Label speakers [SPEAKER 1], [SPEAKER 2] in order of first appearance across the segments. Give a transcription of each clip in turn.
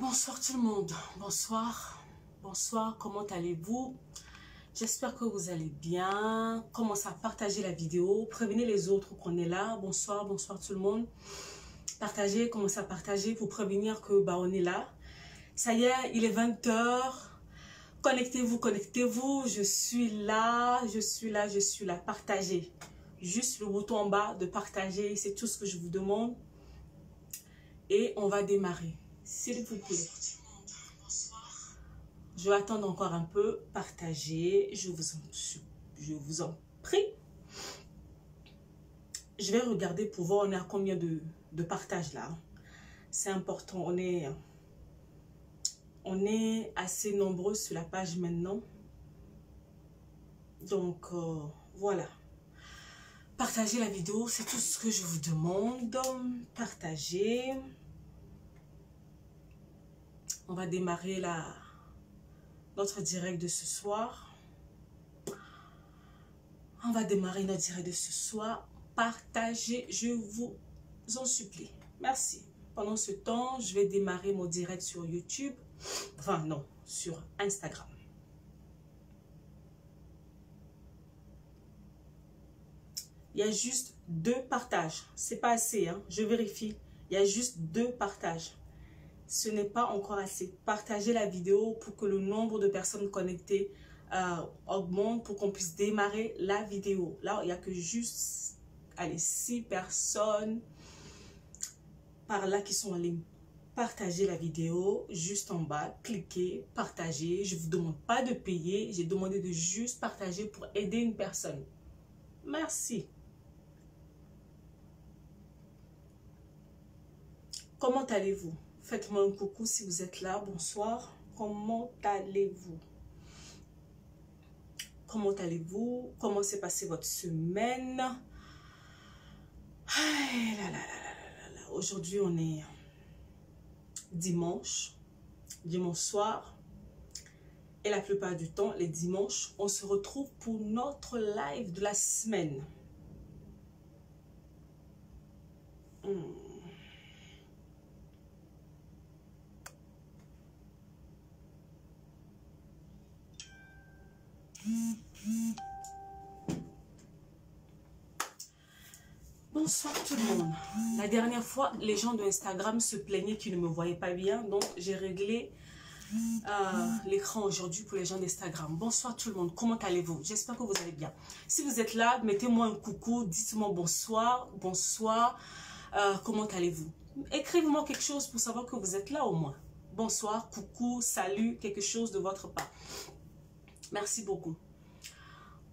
[SPEAKER 1] Bonsoir tout le monde, bonsoir, comment allez-vous? J'espère que vous allez bien. Commencez à partager la vidéo, prévenez les autres qu'on est là. Bonsoir tout le monde. Partagez, commencez à partager pour prévenir que on est là. Ça y est, il est 20 h. Connectez-vous, je suis là. Partagez. Juste le bouton en bas de partager, c'est tout ce que je vous demande. Et on va démarrer. S'il vous plaît. Je vais attendre encore un peu. Partagez. Je vous en prie. Je vais regarder pour voir on est à combien de partages là. C'est important. On est assez nombreux sur la page maintenant. Donc voilà. Partagez la vidéo. C'est tout ce que je vous demande. Partagez. On va démarrer notre direct de ce soir. Partagez, je vous en supplie. Merci. Pendant ce temps, je vais démarrer mon direct sur YouTube. Enfin, non, sur Instagram. Il y a juste 2 partages. C'est pas assez, hein? Je vérifie. Il y a juste 2 partages. Ce n'est pas encore assez. Partagez la vidéo pour que le nombre de personnes connectées augmente, pour qu'on puisse démarrer la vidéo. Là, il n'y a que juste 6 personnes par là qui sont en ligne. Partagez la vidéo juste en bas. Cliquez, partagez. Je ne vous demande pas de payer. J'ai demandé de juste partager pour aider une personne. Merci. Comment allez-vous? Faites-moi un coucou si vous êtes là. Bonsoir. Comment allez-vous? Comment s'est passée votre semaine? Aujourd'hui, on est dimanche soir. Et la plupart du temps, les dimanches, on se retrouve pour notre live de la semaine. Bonsoir tout le monde. La dernière fois, les gens de Instagram se plaignaient qu'ils ne me voyaient pas bien. Donc, j'ai réglé l'écran aujourd'hui pour les gens d'Instagram. Bonsoir tout le monde. Comment allez-vous? J'espère que vous allez bien. Si vous êtes là, mettez-moi un coucou. Dites-moi bonsoir. Comment allez-vous? Écrivez-moi quelque chose pour savoir que vous êtes là au moins. Bonsoir, coucou, salut, quelque chose de votre part. Merci beaucoup.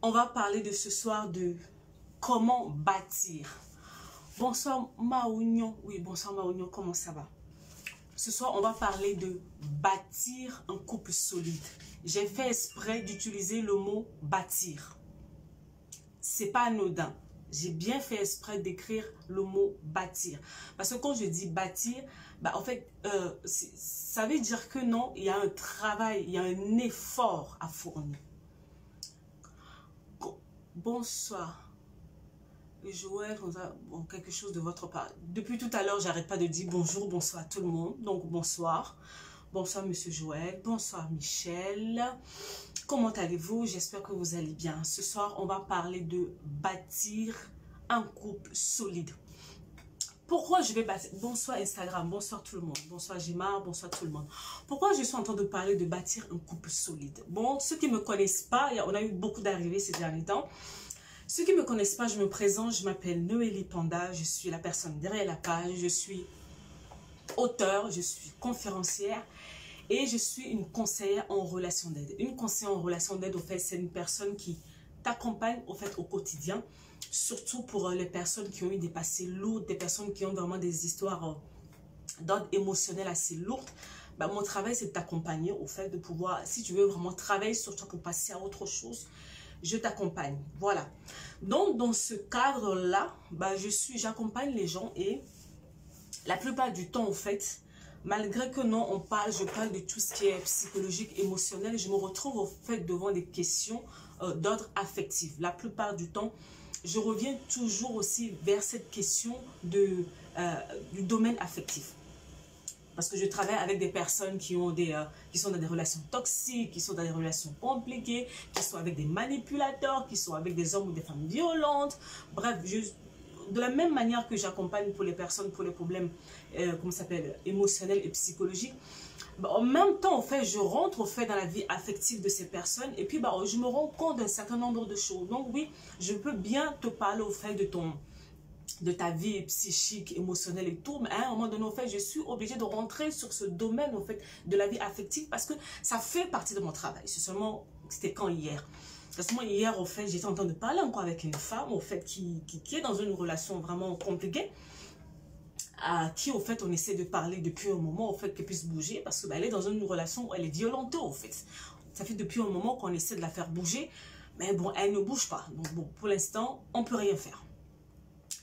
[SPEAKER 1] On va parler de ce soir de comment bâtir. Bonsoir Maounion. Oui, bonsoir Maounion, comment ça va? Ce soir, on va parler de bâtir un couple solide. J'ai fait exprès d'utiliser le mot bâtir. C'est pas anodin. J'ai bien fait exprès d'écrire le mot bâtir. Parce que quand je dis bâtir, en fait, ça veut dire que non, il y a un travail, il y a un effort à fournir. Bonsoir. Joël, bon, quelque chose de votre part. Depuis tout à l'heure, j'arrête pas de dire bonjour, bonsoir à tout le monde. Donc, bonsoir. Bonsoir, monsieur Joël. Bonsoir, Michel. Comment allez-vous? J'espère que vous allez bien. Ce soir, on va parler de bâtir un couple solide. Pourquoi je vais bâtir? Bonsoir Instagram, bonsoir tout le monde. Bonsoir Gimar, bonsoir tout le monde. Pourquoi je suis en train de parler de bâtir un couple solide? Bon, ceux qui ne me connaissent pas, on a eu beaucoup d'arrivées ces derniers temps. Ceux qui ne me connaissent pas, je me présente, je m'appelle Noélie Panda, je suis la personne derrière la page, je suis auteure, je suis conférencière et je suis une conseillère en relation d'aide. Une conseillère en relation d'aide, au fait, c'est une personne qui t'accompagne au fait au quotidien, surtout pour les personnes qui ont eu des passés lourds, des personnes qui ont vraiment des histoires d'ordre émotionnel assez lourdes. Mon travail, c'est de t'accompagner au fait de pouvoir, si tu veux vraiment travailler sur toi pour passer à autre chose, je t'accompagne. Voilà. Donc, dans ce cadre-là, j'accompagne les gens et la plupart du temps, en fait, malgré que non, je parle de tout ce qui est psychologique, émotionnel, je me retrouve au fait devant des questions d'ordre affectif. La plupart du temps, je reviens toujours aussi vers cette question du domaine affectif. Parce que je travaille avec des personnes qui sont dans des relations toxiques, qui sont dans des relations compliquées, qui sont avec des manipulateurs, qui sont avec des hommes ou des femmes violentes. Bref, de la même manière que j'accompagne pour les personnes, pour les problèmes, comment ça s'appelle, émotionnels et psychologiques, bah, en même temps, en fait, je rentre au fait dans la vie affective de ces personnes et puis bah, je me rends compte d'un certain nombre de choses. Donc oui, je peux bien te parler au fait de ta vie psychique, émotionnelle et tout, mais à un moment donné, au fait, je suis obligée de rentrer sur ce domaine, au fait, de la vie affective parce que ça fait partie de mon travail. C'est seulement, c'était quand hier? Parce que hier, au fait, j'étais en train de parler encore avec une femme, au fait, qui est dans une relation vraiment compliquée, à qui, au fait, on essaie de parler depuis un moment, au fait, qu'elle puisse bouger, parce qu'elle est dans une relation où elle est violentée, au fait. Ça fait depuis un moment qu'on essaie de la faire bouger, mais bon, elle ne bouge pas. Donc, bon, pour l'instant, on ne peut rien faire.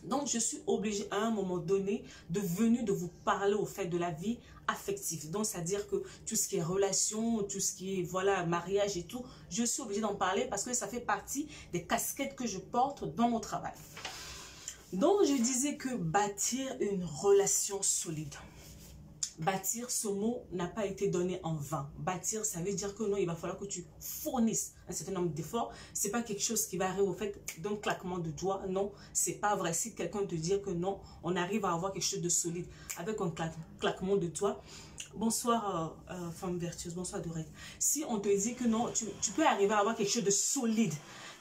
[SPEAKER 1] Donc, je suis obligée à un moment donné de venir de vous parler au fait de la vie affective. Donc, c'est-à-dire que tout ce qui est relation, tout ce qui est, voilà, mariage et tout, je suis obligée d'en parler parce que ça fait partie des casquettes que je porte dans mon travail. Donc, je disais que bâtir une relation solide. Bâtir, ce mot n'a pas été donné en vain. Bâtir, ça veut dire que non, il va falloir que tu fournisses un certain nombre d'efforts. C'est pas quelque chose qui va arriver au fait d'un claquement de doigts. Non, c'est pas vrai. Si quelqu'un te dit que non, on arrive à avoir quelque chose de solide avec un claquement de doigts. Bonsoir, femme vertueuse. Bonsoir, Dorette. Si on te dit que non, tu peux arriver à avoir quelque chose de solide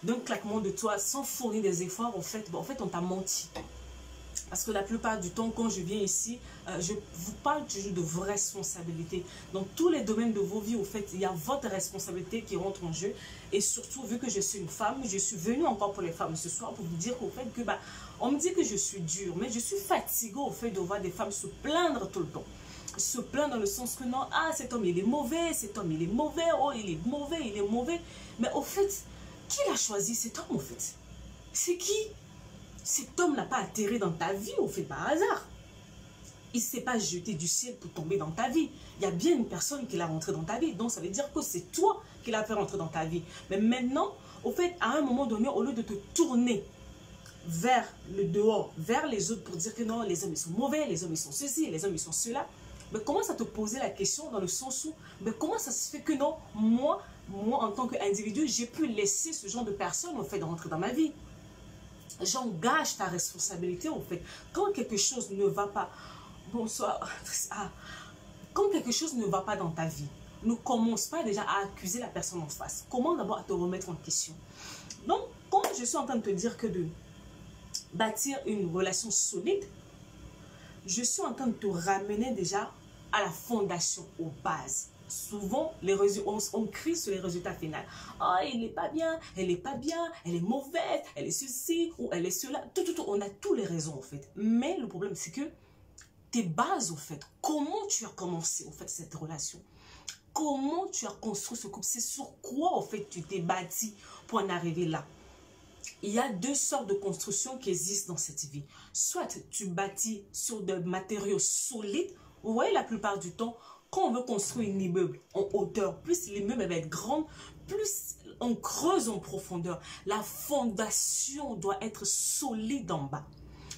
[SPEAKER 1] d'un claquement de doigts sans fournir des efforts, en fait, on t'a menti. Parce que la plupart du temps, quand je viens ici, je vous parle toujours de vos responsabilités. Dans tous les domaines de vos vies, au fait, il y a votre responsabilité qui rentre en jeu. Et surtout, vu que je suis une femme, je suis venue encore pour les femmes ce soir pour vous dire qu'au fait que, bah, on me dit que je suis dure, mais je suis fatiguée au fait de voir des femmes se plaindre tout le temps. Se plaindre dans le sens que non, ah, cet homme, il est mauvais, cet homme, il est mauvais, oh, il est mauvais, il est mauvais. Mais au fait, qui l'a choisi cet homme, au fait? C'est qui? Cet homme n'a pas atterri dans ta vie, au fait, par hasard. Il ne s'est pas jeté du ciel pour tomber dans ta vie. Il y a bien une personne qui l'a rentré dans ta vie. Donc, ça veut dire que c'est toi qui l'as fait rentrer dans ta vie. Mais maintenant, au fait, à un moment donné, au lieu de te tourner vers le dehors, vers les autres pour dire que non, les hommes, ils sont mauvais, les hommes, ils sont ceci, les hommes, ils sont cela, mais commence à te poser la question dans le sens où, mais comment ça se fait que non, moi en tant qu'individu, j'ai pu laisser ce genre de personnes, au fait, de rentrer dans ma vie. J'engage ta responsabilité, en fait. Quand quelque chose ne va pas, bonsoir, quand quelque chose ne va pas dans ta vie, ne commence pas déjà à accuser la personne en face. Comment d'abord à te remettre en question. Donc, quand je suis en train de te dire que de bâtir une relation solide, je suis en train de te ramener déjà à la fondation, aux bases. Souvent, on crie sur les résultats finaux. Oh, il n'est pas bien, elle n'est pas bien, elle est mauvaise, elle est ceci ou elle est cela. Tout, on a tous les raisons, en fait. Mais le problème, c'est que tes bases, au fait, comment tu as commencé, au fait, cette relation? Comment tu as construit ce couple? C'est sur quoi, en fait, tu t'es bâti pour en arriver là? Il y a deux sortes de constructions qui existent dans cette vie. Soit tu bâtis sur des matériaux solides. Vous voyez, la plupart du temps, quand on veut construire un immeuble en hauteur, plus l'immeuble va être grand, plus on creuse en profondeur. La fondation doit être solide en bas.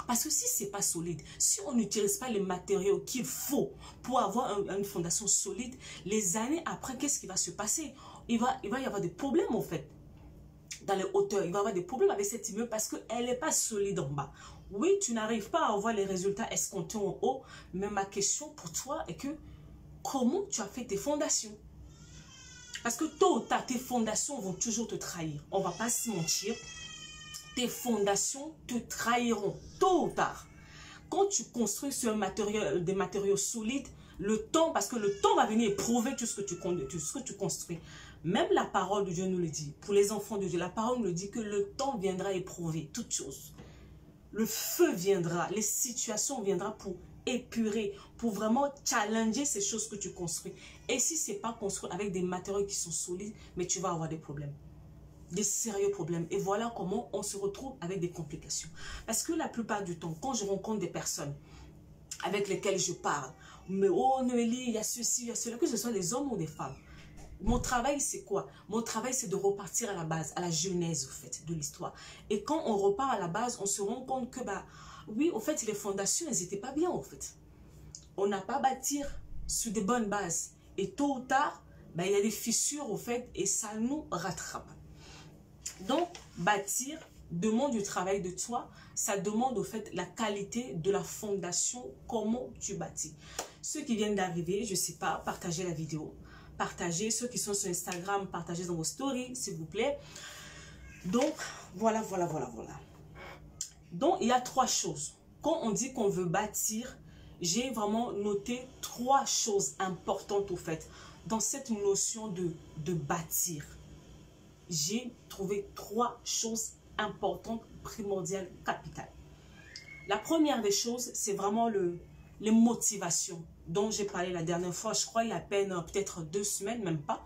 [SPEAKER 1] Parce que si ce n'est pas solide, si on n'utilise pas les matériaux qu'il faut pour avoir une fondation solide, les années après, qu'est-ce qui va se passer? Il va y avoir des problèmes, en fait. Dans les hauteurs, il va y avoir des problèmes avec cet immeuble parce qu'elle n'est pas solide en bas. Oui, tu n'arrives pas à avoir les résultats escomptés en haut, mais ma question pour toi est que comment tu as fait tes fondations? Parce que tôt ou tard, tes fondations vont toujours te trahir. On ne va pas se mentir. Tes fondations te trahiront tôt ou tard. Quand tu construis sur des matériaux solides, le temps, parce que le temps va venir éprouver tout ce que tu construis. Même la parole de Dieu nous le dit. Pour les enfants de Dieu, la parole nous dit que le temps viendra éprouver toutes choses. Le feu viendra, les situations viendront pour épurer, pour vraiment challenger ces choses que tu construis. Et si ce n'est pas construit avec des matériaux qui sont solides, mais tu vas avoir des problèmes. Des sérieux problèmes. Et voilà comment on se retrouve avec des complications. Parce que la plupart du temps, quand je rencontre des personnes avec lesquelles je parle, mais oh Noélie, il y a ceci, il y a cela, que ce soit des hommes ou des femmes. Mon travail, c'est quoi? Mon travail, c'est de repartir à la base, à la genèse, au fait, de l'histoire. Et quand on repart à la base, on se rend compte que, bah, oui, au fait, les fondations, elles n'étaient pas bien, au fait. on n'a pas bâti sur des bonnes bases. Et tôt ou tard, ben, il y a des fissures au fait et ça nous rattrape. Donc, bâtir demande du travail de toi. Ça demande au fait la qualité de la fondation, comment tu bâtis. Ceux qui viennent d'arriver, je ne sais pas, partagez la vidéo. Partagez. Ceux qui sont sur Instagram, partagez dans vos stories, s'il vous plaît. Donc, voilà. Donc, il y a 3 choses. Quand on dit qu'on veut bâtir, j'ai vraiment noté 3 choses importantes au fait. Dans cette notion de bâtir, j'ai trouvé 3 choses importantes, primordiales, capitales. La première des choses, c'est vraiment les motivations dont j'ai parlé la dernière fois. Je crois il y a à peine peut-être 2 semaines, même pas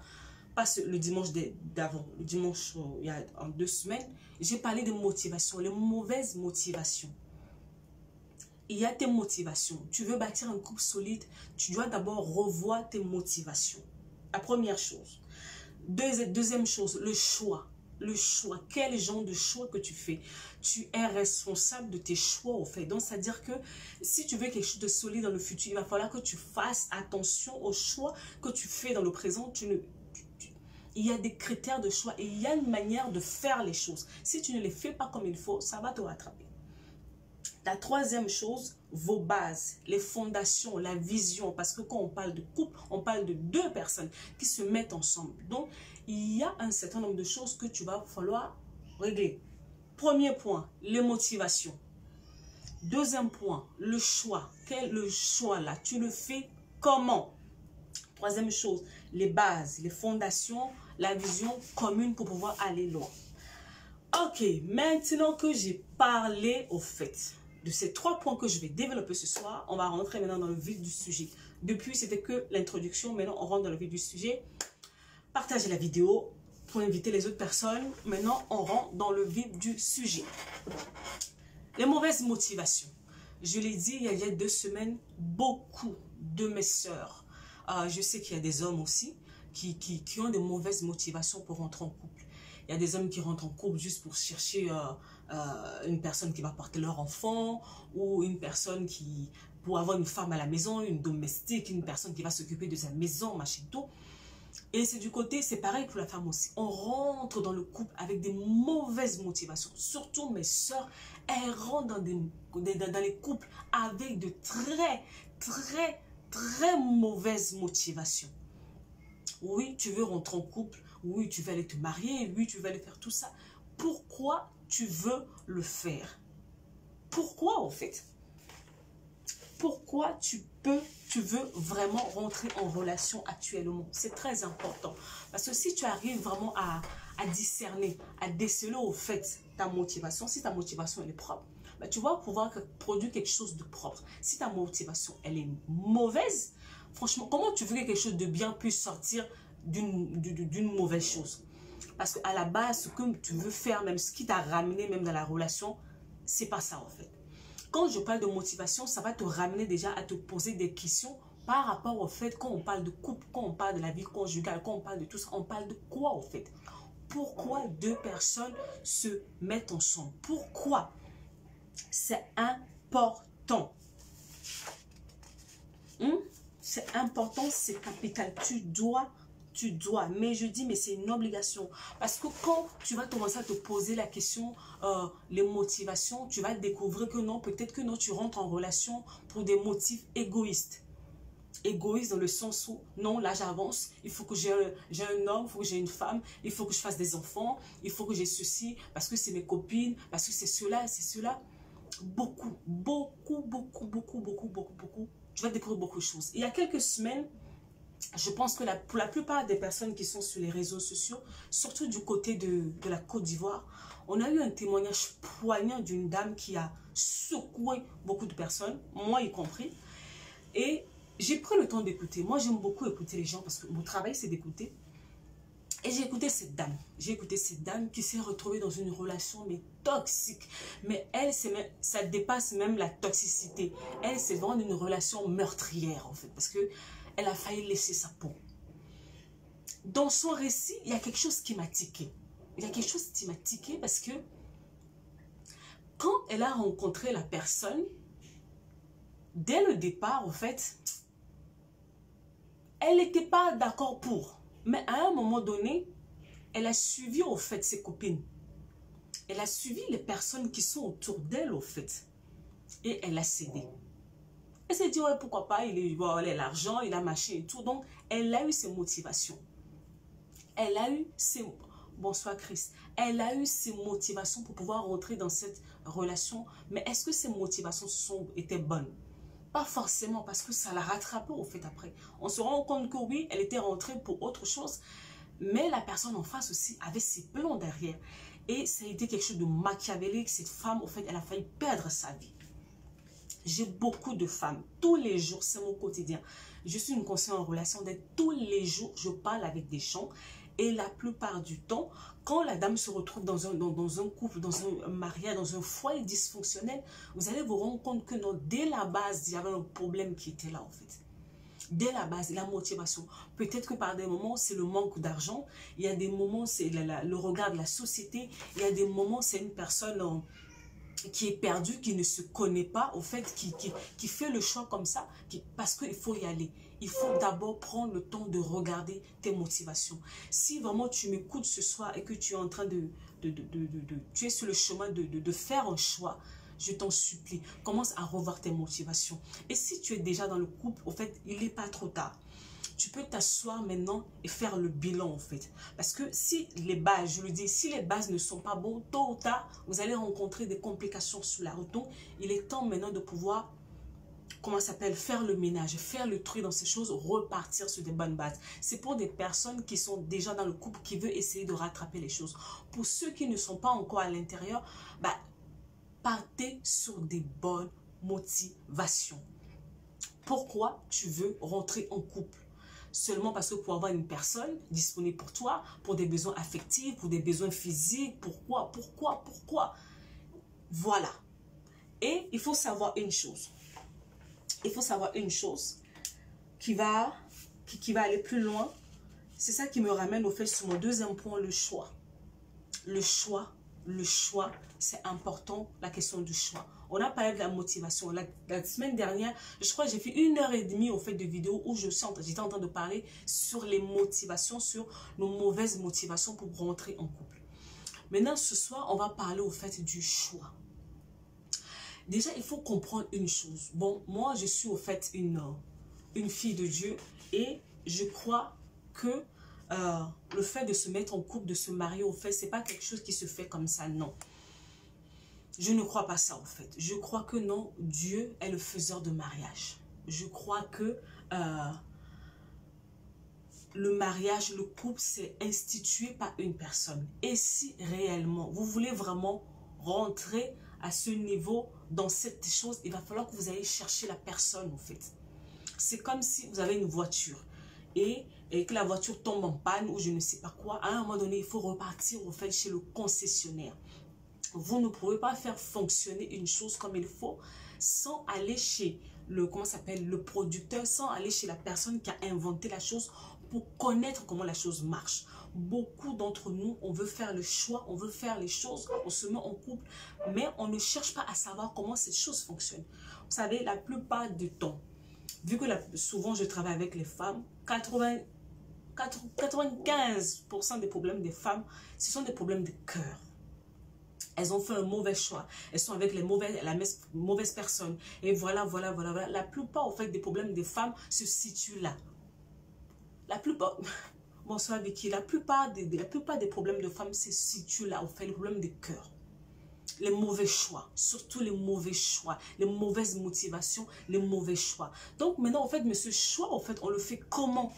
[SPEAKER 1] le dimanche d'avant, le dimanche il y a 2 semaines. J'ai parlé de motivation, les mauvaises motivations. Il y a tes motivations. Tu veux bâtir un couple solide, tu dois d'abord revoir tes motivations. La première chose. Deuxième chose, le choix. Le choix. Quel genre de choix que tu fais? Tu es responsable de tes choix au fait. Donc, c'est-à-dire que si tu veux quelque chose de solide dans le futur, il va falloir que tu fasses attention aux choix que tu fais dans le présent. Il y a des critères de choix et il y a une manière de faire les choses. Si tu ne les fais pas comme il faut, ça va te rattraper. La troisième chose, vos bases, les fondations, la vision. Parce que quand on parle de couple, on parle de 2 personnes qui se mettent ensemble. Donc, il y a un certain nombre de choses que tu vas falloir régler. Premier point, les motivations. Deuxième point, le choix. Quel est le choix là? Tu le fais comment? Troisième chose, les bases, les fondations, la vision commune pour pouvoir aller loin. Ok, maintenant que j'ai parlé au fait de ces 3 points que je vais développer ce soir, on va rentrer maintenant dans le vif du sujet. Depuis, c'était que l'introduction. Maintenant, on rentre dans le vif du sujet. Partagez la vidéo pour inviter les autres personnes. Maintenant, on rentre dans le vif du sujet. Les mauvaises motivations. Je l'ai dit il y a 2 semaines, beaucoup de mes sœurs, je sais qu'il y a des hommes aussi qui ont des mauvaises motivations pour rentrer en couple. Il y a des hommes qui rentrent en couple juste pour chercher une personne qui va porter leur enfant ou une personne pour avoir une femme à la maison, une domestique, une personne qui va s'occuper de sa maison, machin tout. Et c'est du côté, c'est pareil pour la femme aussi. On rentre dans le couple avec des mauvaises motivations. Surtout mes soeurs, elles rentrent dans les couples avec de très mauvaises motivations. Oui, tu veux rentrer en couple. Oui, tu veux aller te marier. Oui, tu veux aller faire tout ça. Pourquoi tu veux le faire? Pourquoi en fait? Pourquoi tu veux vraiment rentrer en relation actuellement? C'est très important. Parce que si tu arrives vraiment à discerner, à déceler au fait ta motivation, si ta motivation elle est propre, ben, tu vas pouvoir produire quelque chose de propre. Si ta motivation elle est mauvaise, franchement, comment tu veux que quelque chose de bien puisse sortir d'une mauvaise chose? Parce qu'à la base, ce que tu veux faire, même ce qui t'a ramené même dans la relation, c'est pas ça en fait. Quand je parle de motivation, ça va te ramener déjà à te poser des questions par rapport au fait, quand on parle de couple, quand on parle de la vie conjugale, quand on parle de tout ça, on parle de quoi au fait? Pourquoi 2 personnes se mettent ensemble? Pourquoi? C'est important. C'est important, c'est capital. Tu dois, mais je dis, mais c'est une obligation. Parce que quand tu vas commencer à te poser la question, les motivations, tu vas découvrir que non, peut-être que non, tu rentres en relation pour des motifs égoïstes. Égoïste dans le sens où, non, là j'avance, il faut que j'ai un homme, il faut que j'ai une femme, il faut que je fasse des enfants, il faut que j'ai ceci, parce que c'est mes copines, parce que c'est cela, c'est cela. Beaucoup. Tu vas découvrir beaucoup de choses. Il y a quelques semaines, je pense que pour la plupart des personnes qui sont sur les réseaux sociaux, surtout du côté de la Côte d'Ivoire, on a eu un témoignage poignant d'une dame qui a secoué beaucoup de personnes, moi y compris. Et j'ai pris le temps d'écouter. Moi, j'aime beaucoup écouter les gens parce que mon travail, c'est d'écouter. Et j'ai écouté cette dame. J'ai écouté cette dame qui s'est retrouvée dans une relation mais toxique. Mais elle, ça dépasse même la toxicité. Elle, c'est vraiment une relation meurtrière en fait. Parce qu'elle a failli laisser sa peau. Dans son récit, il y a quelque chose qui m'a tiqué. Il y a quelque chose qui m'a tiqué parce que quand elle a rencontré la personne, dès le départ, en fait, elle n'était pas d'accord pour. Mais à un moment donné, elle a suivi, au fait, ses copines. Elle a suivi les personnes qui sont autour d'elle, au fait. Et elle a cédé. Elle s'est dit, ouais, pourquoi pas, il a l'argent, il a machin et tout. Donc, elle a eu ses motivations. Elle a eu ses... Bonsoir Chris. Elle a eu ses motivations pour pouvoir rentrer dans cette relation. Mais est-ce que ces motivations étaient bonnes? Pas forcément, parce que ça l'a rattrapée au fait après. On se rend compte que oui, elle était rentrée pour autre chose. Mais la personne en face aussi avait ses plans derrière. Et ça a été quelque chose de machiavélique. Cette femme, au fait, elle a failli perdre sa vie. J'ai beaucoup de femmes. Tous les jours, c'est mon quotidien. Je suis une conseillère en relation d'aide. Tous les jours, je parle avec des gens. Et la plupart du temps, quand la dame se retrouve dans un couple, dans un mariage, dans un foyer dysfonctionnel, vous allez vous rendre compte que non, dès la base, il y avait un problème qui était là en fait. Dès la base, la motivation. Peut-être que par des moments, c'est le manque d'argent. Il y a des moments, c'est le regard de la société. Il y a des moments, c'est une personne qui est perdue, qui ne se connaît pas, au fait, qui fait le choix comme ça, parce qu'il faut y aller. Il faut d'abord prendre le temps de regarder tes motivations. Si vraiment tu m'écoutes ce soir et que tu es en train tu es sur le chemin de faire un choix, je t'en supplie, commence à revoir tes motivations. Et si tu es déjà dans le couple, au fait, il n'est pas trop tard. Tu peux t'asseoir maintenant et faire le bilan en fait. Parce que si les bases, je le dis, si les bases ne sont pas bonnes, tôt ou tard, vous allez rencontrer des complications sur la route. Donc, il est temps maintenant de pouvoir, comment ça s'appelle, faire le ménage, faire le tri dans ces choses, repartir sur des bonnes bases. C'est pour des personnes qui sont déjà dans le couple, qui veulent essayer de rattraper les choses. Pour ceux qui ne sont pas encore à l'intérieur, bah, partez sur des bonnes motivations. Pourquoi tu veux rentrer en couple? Seulement parce que pour avoir une personne disponible pour toi, pour des besoins affectifs, pour des besoins physiques, pourquoi? Voilà. Et il faut savoir une chose. Il faut savoir une chose qui va aller plus loin. C'est ça qui me ramène au fait sur mon deuxième point, le choix. Le choix, c'est important, la question du choix. On a parlé de la motivation. La semaine dernière, je crois que j'ai fait 1h30 au fait de vidéo où j'étais en train de parler sur les motivations, sur nos mauvaises motivations pour rentrer en couple. Maintenant, ce soir, on va parler au fait du choix. Déjà, il faut comprendre une chose. Bon, moi, je suis au fait une fille de Dieu et je crois que le fait de se mettre en couple, de se marier, au fait, c'est pas quelque chose qui se fait comme ça, non. Je ne crois pas ça, en fait. Je crois que non, Dieu est le faiseur de mariage. Je crois que le mariage, le couple, c'est institué par une personne. Et si réellement, vous voulez vraiment rentrer à ce niveau, dans cette chose, il va falloir que vous ayez chercher la personne, en fait. C'est comme si vous avez une voiture et que la voiture tombe en panne ou je ne sais pas quoi. À un moment donné, il faut repartir, en fait, chez le concessionnaire. Vous ne pouvez pas faire fonctionner une chose comme il faut sans aller chez le producteur, sans aller chez la personne qui a inventé la chose pour connaître comment la chose marche. Beaucoup d'entre nous, on veut faire le choix, on veut faire les choses, on se met en couple, mais on ne cherche pas à savoir comment cette chose fonctionne. Vous savez, la plupart du temps, vu que souvent je travaille avec les femmes, 95% des problèmes des femmes, ce sont des problèmes de cœur. Elles ont fait un mauvais choix. Elles sont avec la mauvaise personne. Et voilà. La plupart, en fait, des problèmes des femmes se situent là. La plupart... Bonsoir Vicky. La plupart des problèmes de femmes se situent là. En fait, le problème des cœurs. Les mauvais choix. Surtout les mauvais choix. Les mauvaises motivations. Les mauvais choix. Donc maintenant, en fait, mais ce choix, en fait, on le fait comment?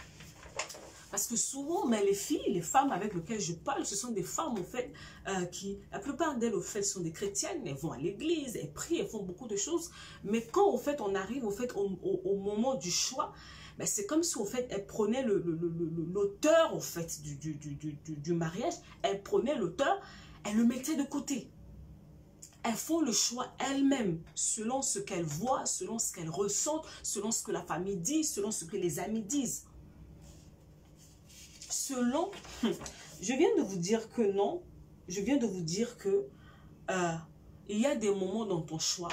[SPEAKER 1] Parce que souvent, mais les filles, les femmes avec lesquelles je parle, ce sont des femmes, en fait, qui, la plupart d'elles, au fait, sont des chrétiennes. Elles vont à l'église, elles prient, elles font beaucoup de choses. Mais quand, au fait, on arrive, au fait, au moment du choix, ben, c'est comme si, au fait, elles prenaient l'auteur, au fait, du mariage. Elles prenaient l'auteur, elles le mettaient de côté. Elles font le choix elles-mêmes, selon ce qu'elles voient, selon ce qu'elles ressentent, selon ce que la famille dit, selon ce que les amis disent. Selon, je viens de vous dire que non, je viens de vous dire que il y a des moments dans ton choix,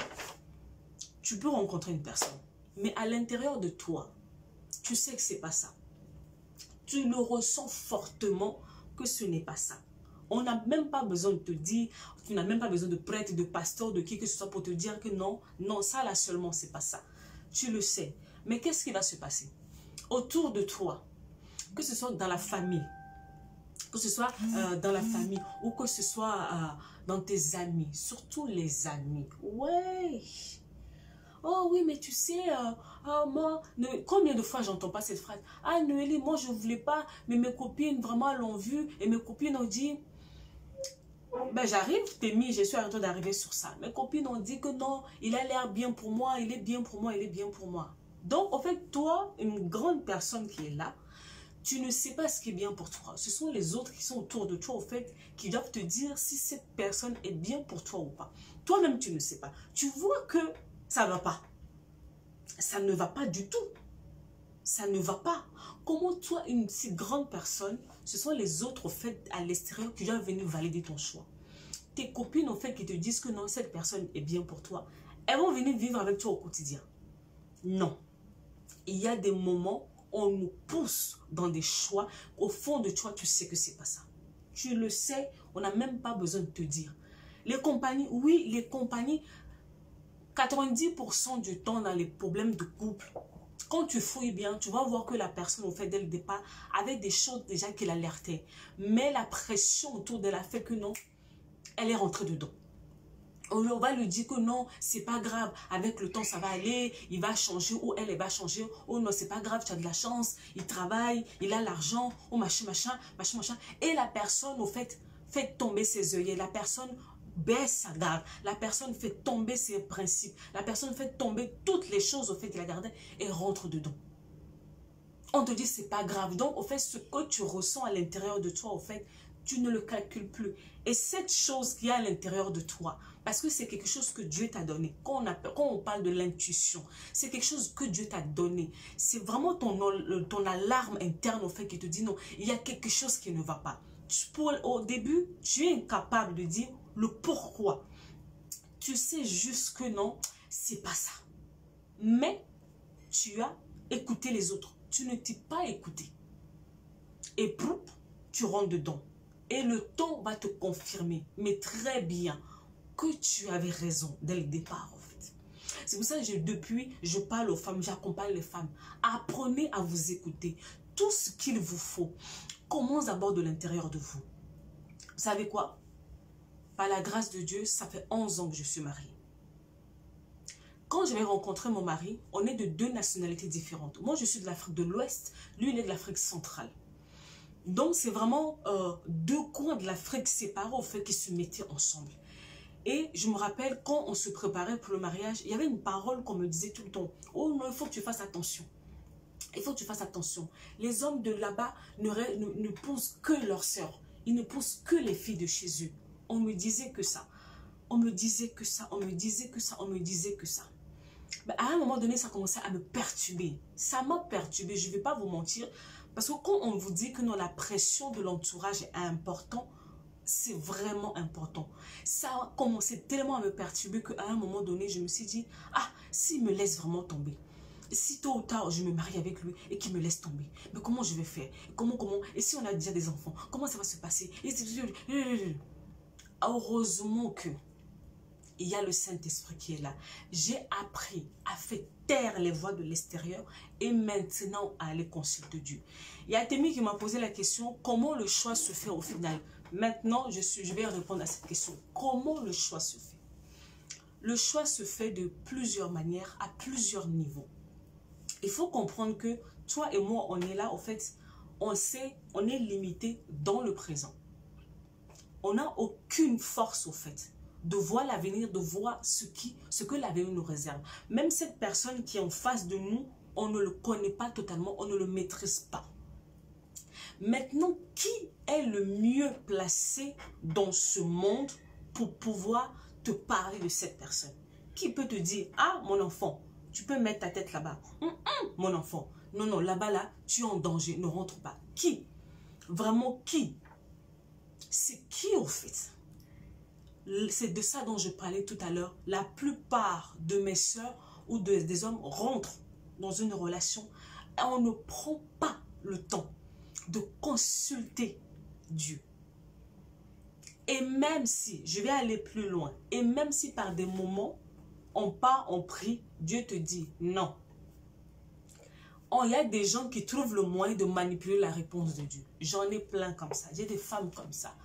[SPEAKER 1] tu peux rencontrer une personne, mais à l'intérieur de toi, tu sais que c'est pas ça. Tu le ressens fortement que ce n'est pas ça. On n'a même pas besoin de te dire, tu n'as même pas besoin de prêtre, de pasteur, de qui que ce soit pour te dire que non, non, ça là seulement, c'est pas ça. Tu le sais. Mais qu'est-ce qui va se passer? Autour de toi, que ce soit dans la famille, que ce soit dans la famille ou que ce soit dans tes amis, surtout les amis. Ouais. Oh oui, mais tu sais, moi, combien de fois j'entends pas cette phrase? Ah, Noélie, moi je voulais pas, mais mes copines vraiment l'ont vu et mes copines ont dit, ben j'arrive, je suis en train d'arriver sur ça. Mes copines ont dit que non, il a l'air bien pour moi, il est bien pour moi, il est bien pour moi. Donc, en fait, toi, une grande personne qui est là, tu ne sais pas ce qui est bien pour toi. Ce sont les autres qui sont autour de toi, au fait, qui doivent te dire si cette personne est bien pour toi ou pas. Toi-même, tu ne sais pas. Tu vois que ça ne va pas. Ça ne va pas du tout. Ça ne va pas. Comment toi, une si grande personne, ce sont les autres, au fait, à l'extérieur, qui doivent venir valider ton choix. Tes copines, au fait, qui te disent que non, cette personne est bien pour toi, elles vont venir vivre avec toi au quotidien. Non. Il y a des moments où on nous pousse dans des choix. Au fond de toi, tu sais que c'est pas ça. Tu le sais, on n'a même pas besoin de te dire. Les compagnies, oui, les compagnies, 90% du temps dans les problèmes de couple, quand tu fouilles bien, tu vas voir que la personne, au fait, dès le départ, avait des choses déjà qui l'alertaient. Mais la pression autour d'elle a fait que non, elle est rentrée dedans. On va lui dire que non, c'est pas grave, avec le temps ça va aller, il va changer ou elle va changer. Oh non, c'est pas grave, tu as de la chance, il travaille, il a l'argent, oh machin, machin, machin, machin. Et la personne, au fait tomber ses œillets, la personne baisse sa garde, la personne fait tomber ses principes, la personne fait tomber toutes les choses, au fait, qu'il a gardées et rentre dedans. On te dit c'est pas grave. Donc, au fait, ce que tu ressens à l'intérieur de toi, au fait, tu ne le calcules plus. Et cette chose qui est à l'intérieur de toi, parce que c'est quelque chose que Dieu t'a donné. Quand on parle de l'intuition, c'est quelque chose que Dieu t'a donné. C'est vraiment ton alarme interne, au fait, qui te dit non, il y a quelque chose qui ne va pas. Au début, tu es incapable de dire le pourquoi. Tu sais juste que non, c'est pas ça. Mais tu as écouté les autres. Tu ne t'es pas écouté. Et proup, tu rentres dedans. Et le temps va te confirmer, mais très bien, que tu avais raison dès le départ, en fait. C'est pour ça que depuis, je parle aux femmes, j'accompagne les femmes. Apprenez à vous écouter. Tout ce qu'il vous faut commence d'abord de l'intérieur de vous. Vous savez quoi? Par la grâce de Dieu, ça fait 11 ans que je suis mariée. Quand j'avais rencontré mon mari, on est de 2 nationalités différentes. Moi, je suis de l'Afrique de l'Ouest, lui, il est de l'Afrique centrale. Donc, c'est vraiment 2 coins de l'Afrique séparés, au fait, qui se mettaient ensemble. Et je me rappelle, quand on se préparait pour le mariage, il y avait une parole qu'on me disait tout le temps. Oh non, il faut que tu fasses attention. Il faut que tu fasses attention. Les hommes de là-bas ne poussent que leurs sœurs. Ils ne poussent que les filles de chez eux. On me disait que ça. On me disait que ça. On me disait que ça. On me disait que ça. Mais à un moment donné, ça commençait à me perturber. Ça m'a perturbé, je ne vais pas vous mentir. Parce que quand on vous dit que non, la pression de l'entourage est importante, c'est vraiment important. Ça a commencé tellement à me perturber qu'à un moment donné, je me suis dit, ah, s'il me laisse vraiment tomber, si tôt ou tard je me marie avec lui et qu'il me laisse tomber, mais comment je vais faire? Comment? Et si on a déjà des enfants, comment ça va se passer? Heureusement que il y a le Saint-Esprit qui est là. J'ai appris à faire taire les voix de l'extérieur et maintenant à aller consulter Dieu. Il y a Temi qui m'a posé la question, comment le choix se fait au final? Maintenant, je vais répondre à cette question. Comment le choix se fait? Le choix se fait de plusieurs manières, à plusieurs niveaux. Il faut comprendre que toi et moi, on est là, en fait, on est limité dans le présent. On n'a aucune force, au fait, de voir l'avenir, de voir ce que l'avenir nous réserve. Même cette personne qui est en face de nous, on ne le connaît pas totalement, on ne le maîtrise pas. Maintenant, qui est le mieux placé dans ce monde pour pouvoir te parler de cette personne? Qui peut te dire, ah, mon enfant, tu peux mettre ta tête là-bas. Mon enfant, non, non, là-bas, là, tu es en danger, ne rentre pas. Qui? Vraiment qui? C'est qui, au fait? C'est de ça dont je parlais tout à l'heure. La plupart de mes sœurs ou des hommes rentrent dans une relation et on ne prend pas le temps de consulter Dieu. Et même si, je vais aller plus loin, et même si par des moments, on part, on prie, Dieu te dit non. Il y a des gens qui trouvent le moyen de manipuler la réponse de Dieu. J'en ai plein comme ça. J'ai des femmes comme ça.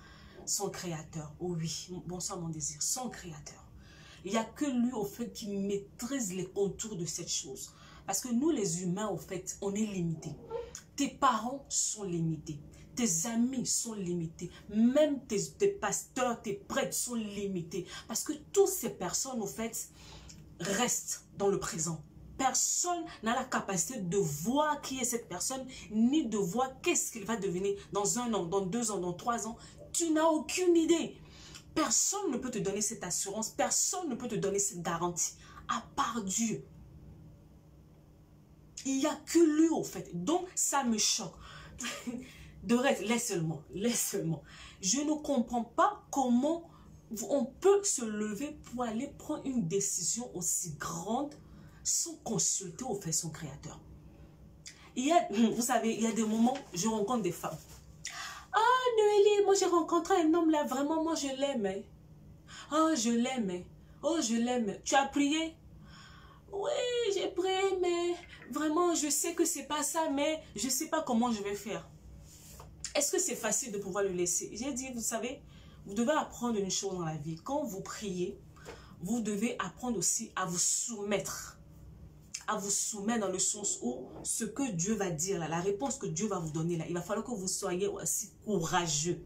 [SPEAKER 1] Son créateur, oh oui, bonsoir mon désir, son créateur. Il n'y a que lui, au fait, qui maîtrise les contours de cette chose. Parce que nous, les humains, au fait, on est limités. Tes parents sont limités. Tes amis sont limités. Même tes pasteurs, tes prêtres sont limités. Parce que toutes ces personnes, au fait, restent dans le présent. Personne n'a la capacité de voir qui est cette personne, ni de voir qu'est-ce qu'il va devenir dans 1 an, dans 2 ans, dans 3 ans. Tu n'as aucune idée. Personne ne peut te donner cette assurance, personne ne peut te donner cette garantie, à part Dieu. Il n'y a que lui, au fait. Donc, ça me choque. De reste, laisse seulement. Je ne comprends pas comment on peut se lever pour aller prendre une décision aussi grande sans consulter, au fait, son créateur. Vous savez, il y a des moments, je rencontre des femmes. Ah, Noélie, moi j'ai rencontré un homme là, vraiment, moi je l'aime. Oh, je l'aime. Oh, je l'aime. Tu as prié? Oui, j'ai prié, mais vraiment, je sais que c'est pas ça, mais je sais pas comment je vais faire. Est-ce que c'est facile de pouvoir le laisser? J'ai dit, vous savez, vous devez apprendre une chose dans la vie. Quand vous priez, vous devez apprendre aussi à vous soumettre. À vous soumettre dans le sens où ce que Dieu va dire, là, la réponse que Dieu va vous donner, là, il va falloir que vous soyez aussi courageux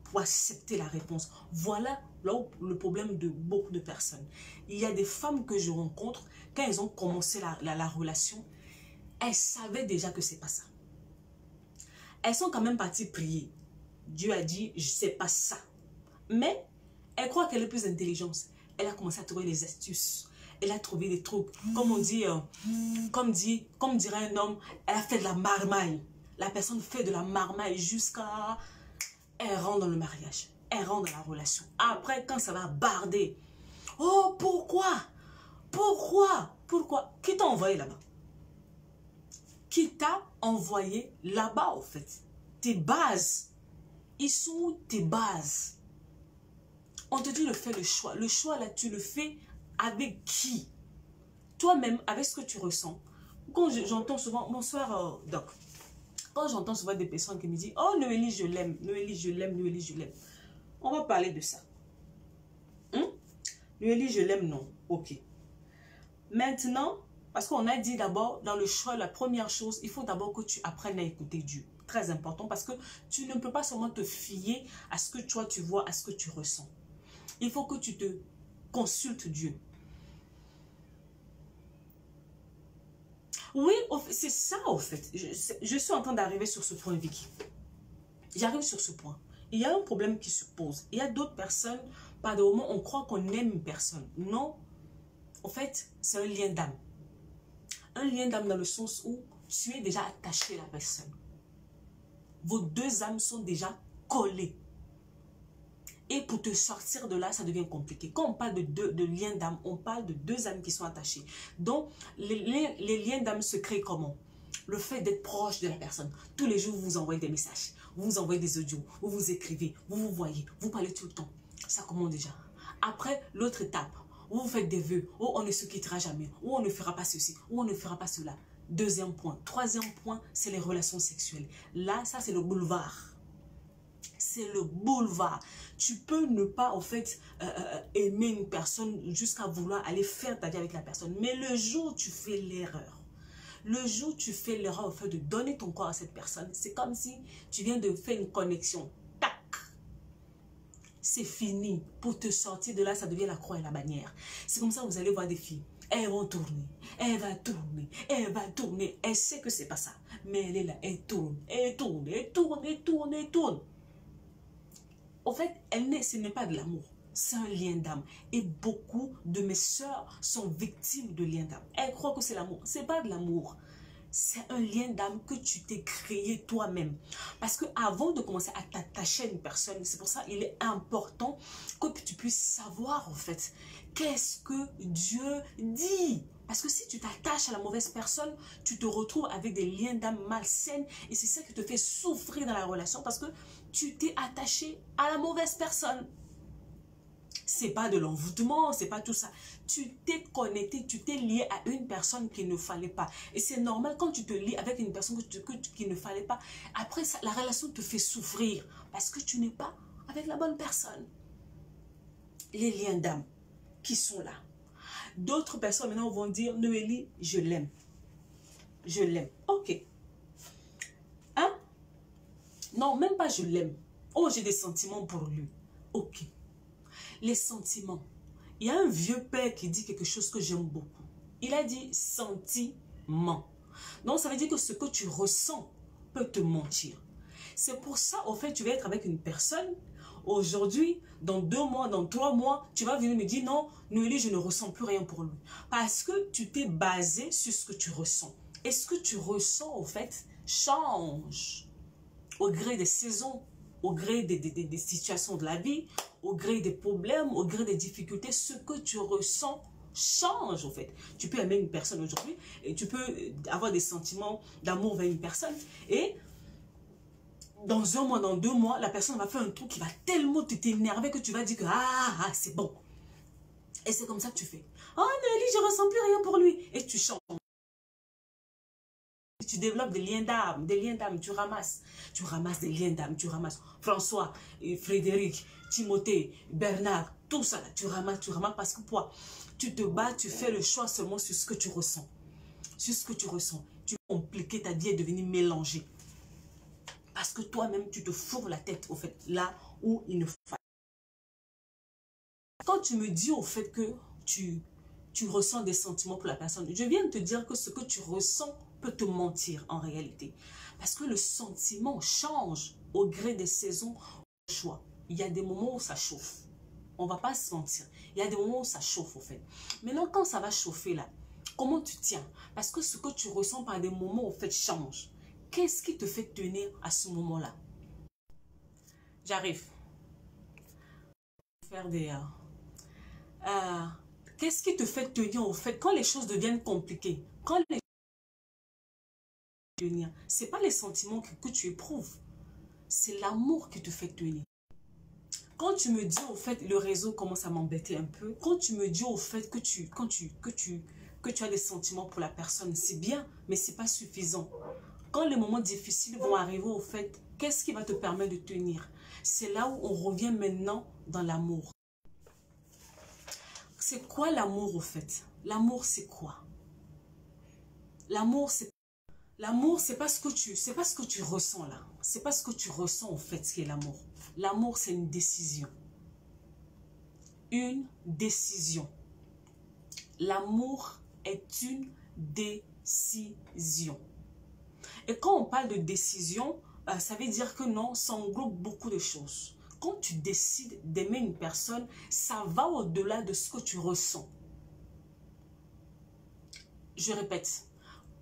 [SPEAKER 1] pour accepter la réponse. Voilà là où le problème de beaucoup de personnes. Il y a des femmes que je rencontre, quand elles ont commencé la relation, elles savaient déjà que c'est pas ça. Elles sont quand même parties prier. Dieu a dit, je sais pas ça. Mais elle croit qu'elle est plus intelligente. Elle a commencé à trouver des astuces. Elle a trouvé des trucs. Comme on dit, comme dirait un homme, elle a fait de la marmaille. La personne fait de la marmaille jusqu'à... Elle rentre dans le mariage. Elle rentre dans la relation. Après, quand ça va barder. Oh, pourquoi? Pourquoi? Pourquoi? Qui t'a envoyé là-bas? Qui t'a envoyé là-bas, au fait? Tes bases. Ils sont où tes bases? On te dit de faire le choix. Le choix, là, tu le fais avec qui? Toi-même, avec ce que tu ressens. Quand j'entends souvent, bonsoir, Doc. Quand j'entends souvent des personnes qui me disent, oh, Noélie, je l'aime, Noélie, je l'aime, Noélie, je l'aime. On va parler de ça. Noélie, je l'aime, non. Ok. Maintenant, parce qu'on a dit d'abord, dans le choix, la première chose, il faut d'abord que tu apprennes à écouter Dieu. Très important, parce que tu ne peux pas seulement te fier à ce que toi tu vois, à ce que tu ressens. Il faut que tu te consultes Dieu. Oui, c'est ça, au fait. Je suis en train d'arriver sur ce point, Vicky. J'arrive sur ce point. Il y a un problème qui se pose. Il y a d'autres personnes, par des moments, on croit qu'on aime une personne. Non, en fait, c'est un lien d'âme. Un lien d'âme dans le sens où tu es déjà attaché à la personne. Vos deux âmes sont déjà collées. Et pour te sortir de là, ça devient compliqué. Quand on parle de liens d'âme, on parle de deux âmes qui sont attachées. Donc, les liens d'âme se créent comment? Le fait d'être proche de la personne. Tous les jours, vous vous envoyez des messages, vous vous envoyez des audios, vous vous écrivez, vous vous voyez, vous parlez tout le temps. Ça commence déjà. Après, l'autre étape, vous faites des vœux. Oh, on ne se quittera jamais. Ou on ne fera pas ceci. Ou on ne fera pas cela. Deuxième point. Troisième point, c'est les relations sexuelles. Là, ça, c'est le boulevard. C'est le boulevard. Tu peux ne pas, en fait, aimer une personne jusqu'à vouloir aller faire ta vie avec la personne. Mais le jour où tu fais l'erreur, le jour où tu fais l'erreur, en fait, de donner ton corps à cette personne, c'est comme si tu viens de faire une connexion. Tac! C'est fini. Pour te sortir de là, ça devient la croix et la bannière. C'est comme ça que vous allez voir des filles. Elles vont tourner, elle va tourner, elle va tourner. Elle sait que c'est pas ça. Mais elle est là, elle tourne, elle tourne, elle tourne, elle tourne, elle tourne. En fait, ce n'est pas de l'amour. C'est un lien d'âme. Et beaucoup de mes sœurs sont victimes de liens d'âme. Elles croient que c'est l'amour. Ce n'est pas de l'amour. C'est un lien d'âme que tu t'es créé toi-même. Parce que avant de commencer à t'attacher à une personne, c'est pour ça qu'il est important que tu puisses savoir en fait qu'est-ce que Dieu dit Parce que si tu t'attaches à la mauvaise personne, tu te retrouves avec des liens d'âme malsaines et c'est ça qui te fait souffrir dans la relation parce que tu t'es attaché à la mauvaise personne. C'est pas de l'envoûtement, c'est pas tout ça. Tu t'es connecté, tu t'es lié à une personne qu'il ne fallait pas. Et c'est normal quand tu te lies avec une personne qu'il ne fallait pas. Après, ça, la relation te fait souffrir parce que tu n'es pas avec la bonne personne. Les liens d'âme qui sont là. D'autres personnes maintenant vont dire, Noélie, je l'aime. Je l'aime. Ok. Hein? Non, même pas je l'aime. Oh, j'ai des sentiments pour lui. Ok. Les sentiments. Il y a un vieux père qui dit quelque chose que j'aime beaucoup. Il a dit sentiment. Donc, ça veut dire que ce que tu ressens peut te mentir. C'est pour ça, au fait, tu vas être avec une personne. Aujourd'hui, dans 2 mois, dans 3 mois, tu vas venir me dire non, Noélie, je ne ressens plus rien pour lui. Parce que tu t'es basé sur ce que tu ressens. Et ce que tu ressens, au fait, change au gré des saisons, au gré des situations de la vie, au gré des problèmes, au gré des difficultés. Ce que tu ressens change, au fait. Tu peux aimer une personne aujourd'hui et tu peux avoir des sentiments d'amour vers une personne et dans 1 mois, dans 2 mois, la personne va faire un truc qui va tellement t'énerver que tu vas dire que ah c'est bon. Et c'est comme ça que tu fais. Oh Nelly, je ne ressens plus rien pour lui. Et tu changes. Tu développes des liens d'âme, tu ramasses des liens d'âme, tu ramasses François, Frédéric, Timothée, Bernard, tout ça, là, tu ramasses parce que quoi, tu te bats, tu fais le choix seulement sur ce que tu ressens. Sur ce que tu ressens. Tu peux compliquer ta vie et devenir mélangée. Parce que toi-même, tu te fourres la tête, au fait, là où il ne faut pas. Quand tu me dis, au fait, que tu ressens des sentiments pour la personne, je viens de te dire que ce que tu ressens peut te mentir en réalité. Parce que le sentiment change au gré des saisons, au choix. Il y a des moments où ça chauffe. On ne va pas se mentir. Il y a des moments où ça chauffe, au fait. Maintenant, quand ça va chauffer, là, comment tu tiens? Parce que ce que tu ressens par des moments, au fait, change. Qu'est-ce qui te fait tenir à ce moment-là? J'arrive. Faire des... qu'est-ce qui te fait tenir au fait quand les choses deviennent compliquées? Quand les choses tenir, ce n'est pas les sentiments que tu éprouves. C'est l'amour qui te fait tenir. Quand tu me dis au fait, le réseau commence à m'embêter un peu. Quand tu me dis au fait que tu as des sentiments pour la personne, c'est bien, mais ce n'est pas suffisant. Quand les moments difficiles vont arriver au fait, qu'est-ce qui va te permettre de tenir? C'est là où on revient maintenant dans l'amour. C'est quoi l'amour au fait? L'amour c'est quoi? L'amour c'est pas ce que tu ressens là. C'est pas ce que tu ressens au fait ce qui est l'amour. L'amour c'est une décision. Une décision. L'amour est une décision. Et quand on parle de décision, ça veut dire que non, ça englobe beaucoup de choses. Quand tu décides d'aimer une personne, ça va au-delà de ce que tu ressens. Je répète,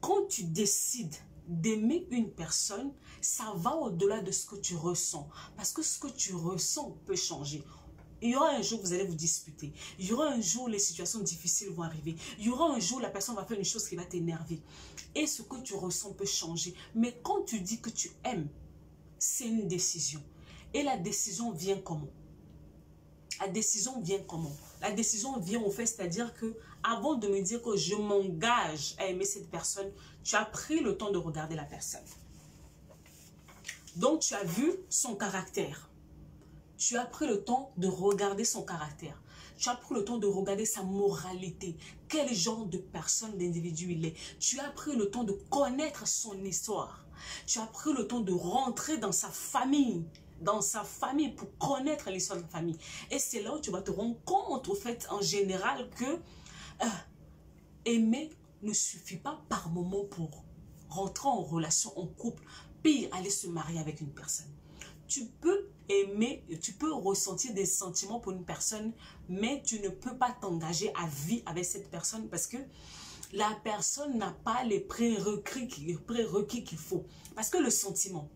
[SPEAKER 1] quand tu décides d'aimer une personne, ça va au-delà de ce que tu ressens. Parce que ce que tu ressens peut changer. Il y aura un jour où vous allez vous disputer. Il y aura un jour où les situations difficiles vont arriver. Il y aura un jour où la personne va faire une chose qui va t'énerver. Et ce que tu ressens peut changer. Mais quand tu dis que tu aimes, c'est une décision. Et la décision vient comment? La décision vient comment? La décision vient au fait, c'est-à-dire que avant de me dire que je m'engage à aimer cette personne, tu as pris le temps de regarder la personne. Donc tu as vu son caractère. Tu as pris le temps de regarder son caractère. Tu as pris le temps de regarder sa moralité. Quel genre de personne, d'individu il est. Tu as pris le temps de connaître son histoire. Tu as pris le temps de rentrer dans sa famille. Pour connaître l'histoire de la famille. Et c'est là où tu vas te rendre compte, au fait, en général, que aimer ne suffit pas par moment pour rentrer en relation, en couple. Pire, aller se marier avec une personne. Tu peux aimer, tu peux ressentir des sentiments pour une personne, mais tu ne peux pas t'engager à vie avec cette personne parce que la personne n'a pas les prérequis qu'il faut. Parce que le sentiment,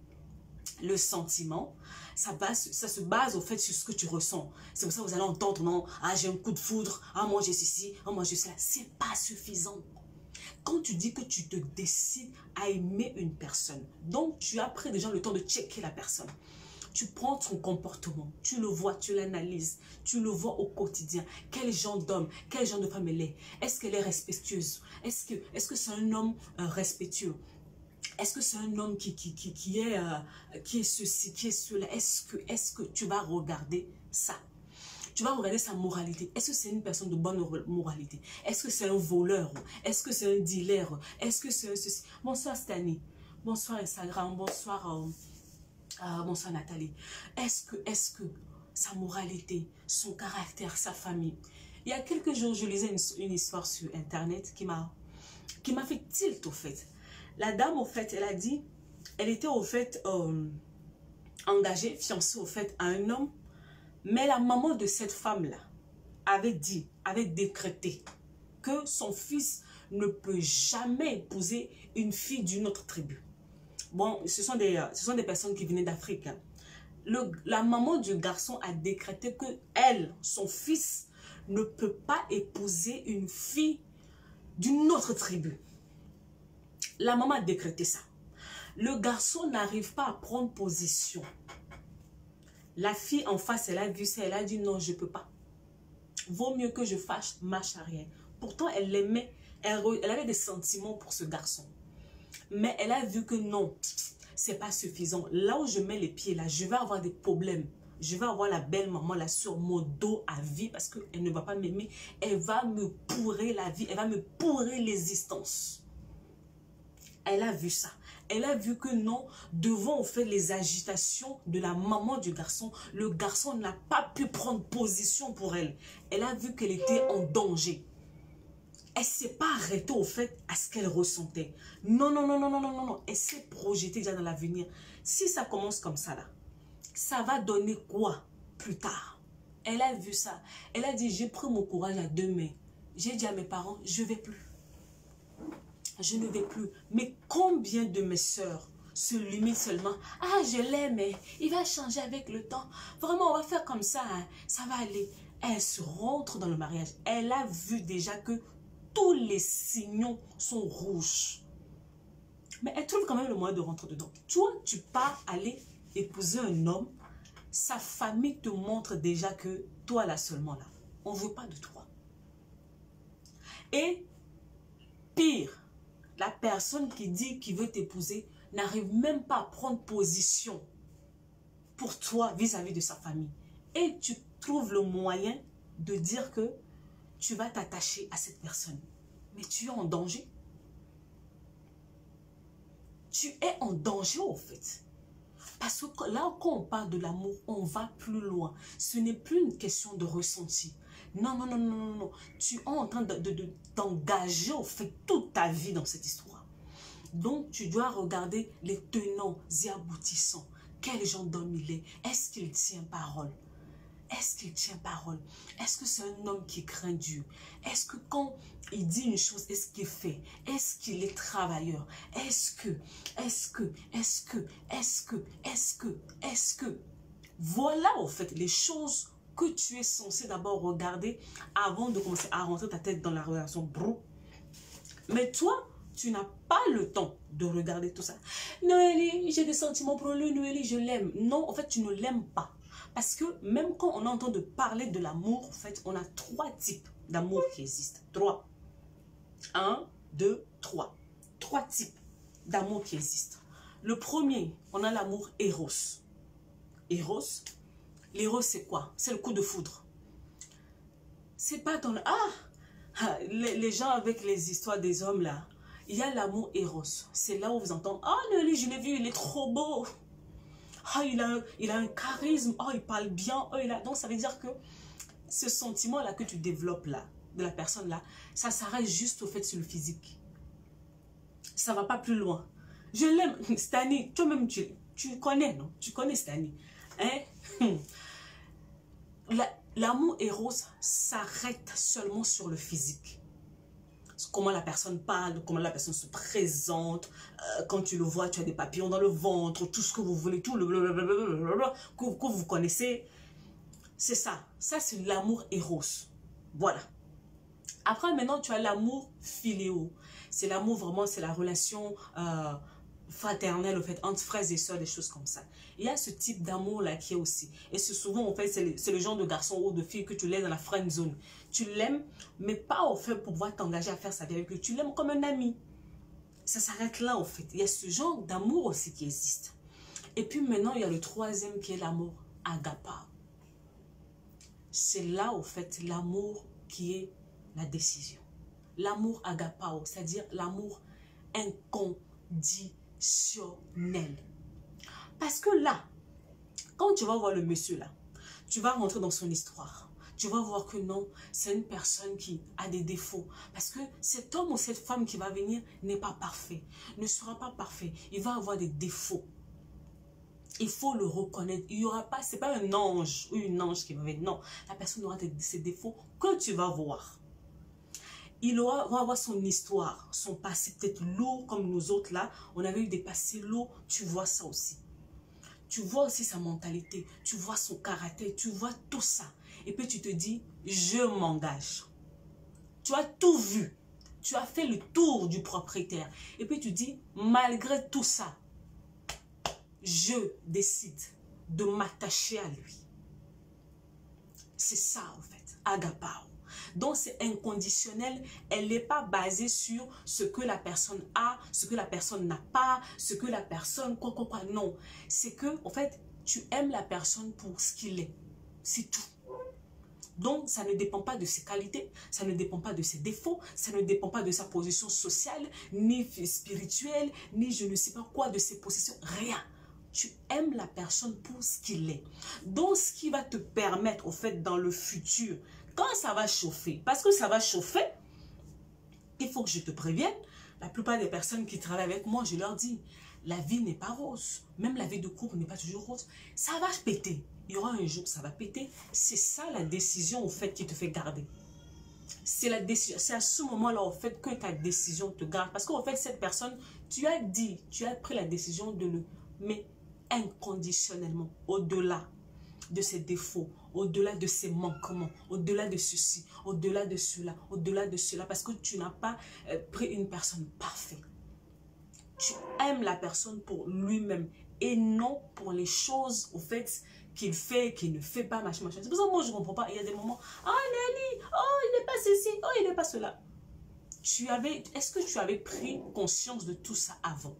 [SPEAKER 1] le sentiment, ça se base au fait sur ce que tu ressens. C'est pour ça que vous allez entendre, non, ah j'ai un coup de foudre, ah moi j'ai ceci, ah moi j'ai cela. C'est pas suffisant. Quand tu dis que tu te décides à aimer une personne, donc tu as pris déjà le temps de checker la personne. Tu prends son comportement, tu le vois, tu l'analyses, tu le vois au quotidien. Quel genre d'homme, quel genre de femme elle est? Est-ce qu'elle est respectueuse? Est-ce que c'est un homme respectueux? Est-ce que c'est un homme qui est ceci, qui est cela? Est-ce que tu vas regarder ça? Tu vas regarder sa moralité. Est-ce que c'est une personne de bonne moralité? Est-ce que c'est un voleur? Est-ce que c'est un dealer? Est-ce que c'est un ceci? Bonsoir Stani. Bonsoir Instagram. Bonsoir, bonsoir Nathalie. Est-ce que sa moralité, son caractère, sa famille? Il y a quelques jours, je lisais une histoire sur Internet qui m'a fait tilt au fait. La dame, au fait, elle a dit, elle était au fait engagée, fiancée au fait à un homme, mais la maman de cette femme-là avait décrété que son fils ne peut jamais épouser une fille d'une autre tribu. Bon, ce sont des personnes qui venaient d'Afrique. Hein. La maman du garçon a décrété que son fils, ne peut pas épouser une fille d'une autre tribu. La maman a décrété ça. Le garçon n'arrive pas à prendre position. La fille en face, elle a vu ça, elle a dit non, je ne peux pas. Vaut mieux que je fasse marche arrière. Pourtant, elle l'aimait, elle avait des sentiments pour ce garçon. Mais elle a vu que non, c'est pas suffisant. Là où je mets les pieds, là, je vais avoir des problèmes. Je vais avoir la belle maman là sur mon dos à vie parce qu'elle ne va pas m'aimer. Elle va me pourrir la vie, elle va me pourrir l'existence. Elle a vu ça. Elle a vu que non, devant au fait les agitations de la maman du garçon, le garçon n'a pas pu prendre position pour elle. Elle a vu qu'elle était en danger. Elle ne s'est pas arrêtée au fait à ce qu'elle ressentait. Non, non, non, non, non, non, non, non. Elle s'est projetée déjà dans l'avenir. Si ça commence comme ça là, ça va donner quoi plus tard? Elle a vu ça. Elle a dit, j'ai pris mon courage à deux mains. J'ai dit à mes parents, je ne vais plus. Je ne vais plus. Mais combien de mes sœurs se limitent seulement? Ah, je l'aime, il va changer avec le temps. Vraiment, on va faire comme ça, hein. Ça va aller. Elle se rentre dans le mariage. Elle a vu déjà que tous les signaux sont rouges. Mais elle trouve quand même le moyen de rentrer dedans. Toi, tu pars aller épouser un homme. Sa famille te montre déjà que toi là seulement là, on ne veut pas de toi. Et pire, la personne qui dit qu'il veut t'épouser n'arrive même pas à prendre position pour toi vis-à-vis de sa famille. Et tu trouves le moyen de dire que tu vas t'attacher à cette personne. Mais tu es en danger. Tu es en danger au fait. Parce que là, quand on parle de l'amour, on va plus loin. Ce n'est plus une question de ressenti. Non, non, non, non, non, non. Tu es en train t'engager au fait toute ta vie dans cette histoire. Donc, tu dois regarder les tenants et aboutissants. Quel genre d'homme il est? Est-ce qu'il tient parole? Est-ce qu'il tient parole? Est-ce que c'est un homme qui craint Dieu? Est-ce que quand il dit une chose, est-ce qu'il fait? Est-ce qu'il est travailleur? Est-ce que? Voilà, en fait, les choses que tu es censé d'abord regarder avant de commencer à rentrer ta tête dans la relation. Mais toi, tu n'as pas le temps de regarder tout ça. Noélie, j'ai des sentiments pour lui. Noélie, je l'aime. Non, en fait, tu ne l'aimes pas. Parce que même quand on entend de parler de l'amour, en fait, on a 3 types d'amour qui existent. 3. 1, 2, 3. 3 types d'amour qui existent. Le premier, on a l'amour Eros. Eros, l'Eros c'est quoi? C'est le coup de foudre. C'est pas dans le... Ah, les gens avec les histoires des hommes là, il y a l'amour Eros. C'est là où vous entendez, ah, je l'ai vu, il est trop beau. Ah, il a un charisme. Oh, il parle bien. Oh, donc, ça veut dire que ce sentiment-là que tu développes là, de la personne-là, ça s'arrête juste au fait sur le physique. Ça ne va pas plus loin. Je l'aime. Stani, toi-même, tu connais, non? Tu connais Stani. Hein? L'amour Eros s'arrête seulement sur le physique. comment la personne parle, comment la personne se présente. Quand tu le vois, tu as des papillons dans le ventre, tout ce que vous voulez, tout le blablabla que vous connaissez. C'est ça. Ça, c'est l'amour éros. Voilà. Après, maintenant, tu as l'amour philéo. C'est l'amour vraiment, c'est la relation fraternelle, en fait, entre frères et sœurs, des choses comme ça. Il y a ce type d'amour-là qui est aussi. Et c'est souvent, en fait, c'est le genre de garçon ou de fille que tu l'aimes dans la friend zone. Tu l'aimes, mais pas, au fait, pour pouvoir t'engager à faire sa vie avec lui. Tu l'aimes comme un ami. Ça s'arrête là, en fait. Il y a ce genre d'amour aussi qui existe. Et puis maintenant, il y a le troisième qui est l'amour agapa. C'est là, au fait, l'amour qui est la décision. L'amour agapao, c'est-à-dire l'amour inconditionnel. Parce que là, quand tu vas voir le monsieur là, tu vas rentrer dans son histoire. Tu vas voir que non, c'est une personne qui a des défauts. Parce que cet homme ou cette femme qui va venir n'est pas parfait, ne sera pas parfait. Il va avoir des défauts. Il faut le reconnaître. Il y aura pas, c'est pas un ange ou une ange qui va venir. Non, la personne aura ses défauts que tu vas voir. Il va avoir son histoire, son passé peut-être lourd comme nous autres là. On avait eu des passés lourds, tu vois ça aussi. Tu vois aussi sa mentalité, tu vois son caractère, tu vois tout ça. Et puis tu te dis, je m'engage. Tu as tout vu. Tu as fait le tour du propriétaire. Et puis tu dis, malgré tout ça, je décide de m'attacher à lui. C'est ça en fait, agapao. Donc c'est inconditionnel, elle n'est pas basée sur ce que la personne a, ce que la personne n'a pas, ce que la personne, quoi, non. C'est que, en fait, tu aimes la personne pour ce qu'il est, c'est tout. Donc ça ne dépend pas de ses qualités, ça ne dépend pas de ses défauts, ça ne dépend pas de sa position sociale, ni spirituelle, ni je ne sais pas quoi, de ses possessions, rien. Tu aimes la personne pour ce qu'il est. Donc ce qui va te permettre, en fait, dans le futur, quand ça va chauffer, parce que ça va chauffer, il faut que je te prévienne, la plupart des personnes qui travaillent avec moi, je leur dis, la vie n'est pas rose. Même la vie de couple n'est pas toujours rose. Ça va péter. Il y aura un jour, ça va péter. C'est ça la décision, au fait, qui te fait garder. C'est la décision. C'est à ce moment-là, au fait, que ta décision te garde. Parce qu'en fait, cette personne, tu as dit, tu as pris la décision de le mettre inconditionnellement, au-delà de ses défauts, au-delà de ses manquements, au-delà de ceci, au-delà de cela, au-delà de cela, parce que tu n'as pas pris une personne parfaite. Tu aimes la personne pour lui-même et non pour les choses, au fait, qu'il fait, qu'il ne fait pas, machin, machin. C'est pour ça que moi, je ne comprends pas. Il y a des moments, oh Nelly, oh, il n'est pas ceci, oh, il n'est pas cela. Est-ce que tu avais pris conscience de tout ça avant?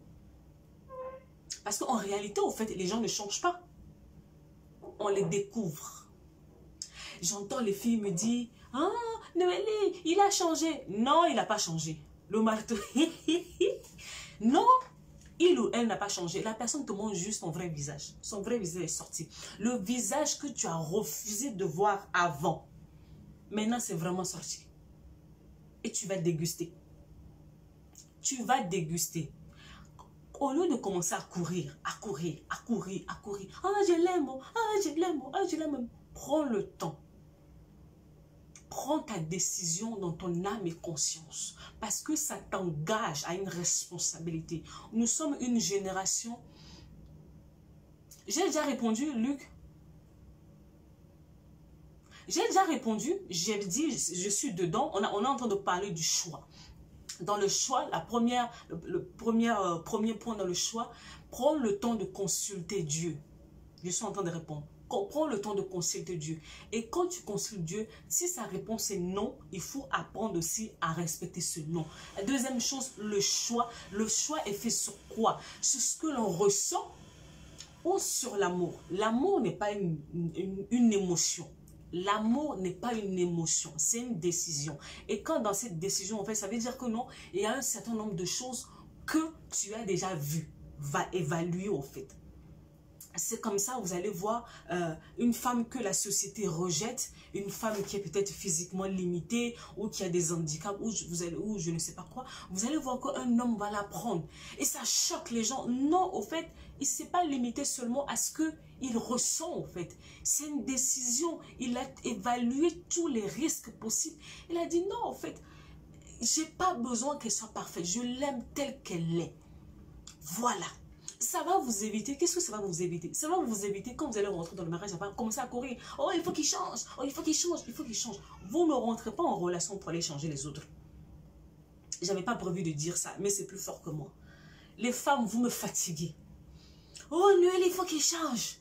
[SPEAKER 1] Parce qu'en réalité, au fait, les gens ne changent pas. On les découvre. J'entends les filles me dire, ah, Noélie, il a changé. Non, il n'a pas changé. Le marteau. Non, il ou elle n'a pas changé. La personne te montre juste son vrai visage. Son vrai visage est sorti. Le visage que tu as refusé de voir avant. Maintenant, c'est vraiment sorti. Et tu vas déguster. Tu vas déguster. Au lieu de commencer à courir, à courir, à courir, à courir. Ah, je l'aime, ah, je l'aime, ah, je l'aime. Prends le temps. Prends ta décision dans ton âme et conscience. Parce que ça t'engage à une responsabilité. Nous sommes une génération. J'ai déjà répondu, Luc. J'ai déjà répondu. J'ai dit, je suis dedans. On est en train de parler du choix. Dans le choix, le premier point dans le choix, prends le temps de consulter Dieu. Je suis en train de répondre. Prends le temps de consulter Dieu. Et quand tu consultes Dieu, si sa réponse est non, il faut apprendre aussi à respecter ce non. La deuxième chose, le choix. Le choix est fait sur quoi? Sur ce que l'on ressent ou sur l'amour. L'amour n'est pas une émotion. L'amour n'est pas une émotion, c'est une décision. Et quand dans cette décision, en fait, ça veut dire que non, il y a un certain nombre de choses que tu as déjà vues, va évaluer en fait. C'est comme ça, vous allez voir une femme que la société rejette, une femme qui est peut-être physiquement limitée ou qui a des handicaps ou je ne sais pas quoi. Vous allez voir qu'un homme va la prendre. Et ça choque les gens. Non, au fait, il ne s'est pas limité seulement à ce qu'il ressent, en fait. C'est une décision. Il a évalué tous les risques possibles. Il a dit non, en fait. J'ai pas besoin qu'elle soit parfaite. Je l'aime telle qu'elle est. Voilà. Ça va vous éviter. Qu'est-ce que ça va vous éviter? Ça va vous éviter quand vous allez rentrer dans le mariage. Ça va commencer à courir. Oh, il faut qu'il change. Oh, il faut qu'il change. Il faut qu'il change. Vous ne rentrez pas en relation pour aller changer les autres. J'avais pas prévu de dire ça, mais c'est plus fort que moi. Les femmes, vous me fatiguez. Oh, Noël, il faut qu'il change.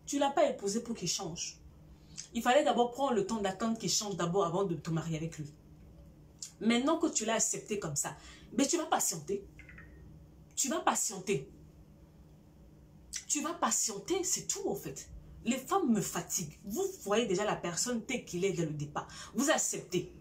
[SPEAKER 1] Tu ne l'as pas épousé pour qu'il change. Il fallait d'abord prendre le temps d'attendre qu'il change d'abord avant de te marier avec lui. Maintenant que tu l'as accepté comme ça, mais tu vas patienter. Tu vas patienter. Tu vas patienter, c'est tout en fait. Les femmes me fatiguent. Vous voyez déjà la personne telle qu'il est dès le départ. Vous acceptez.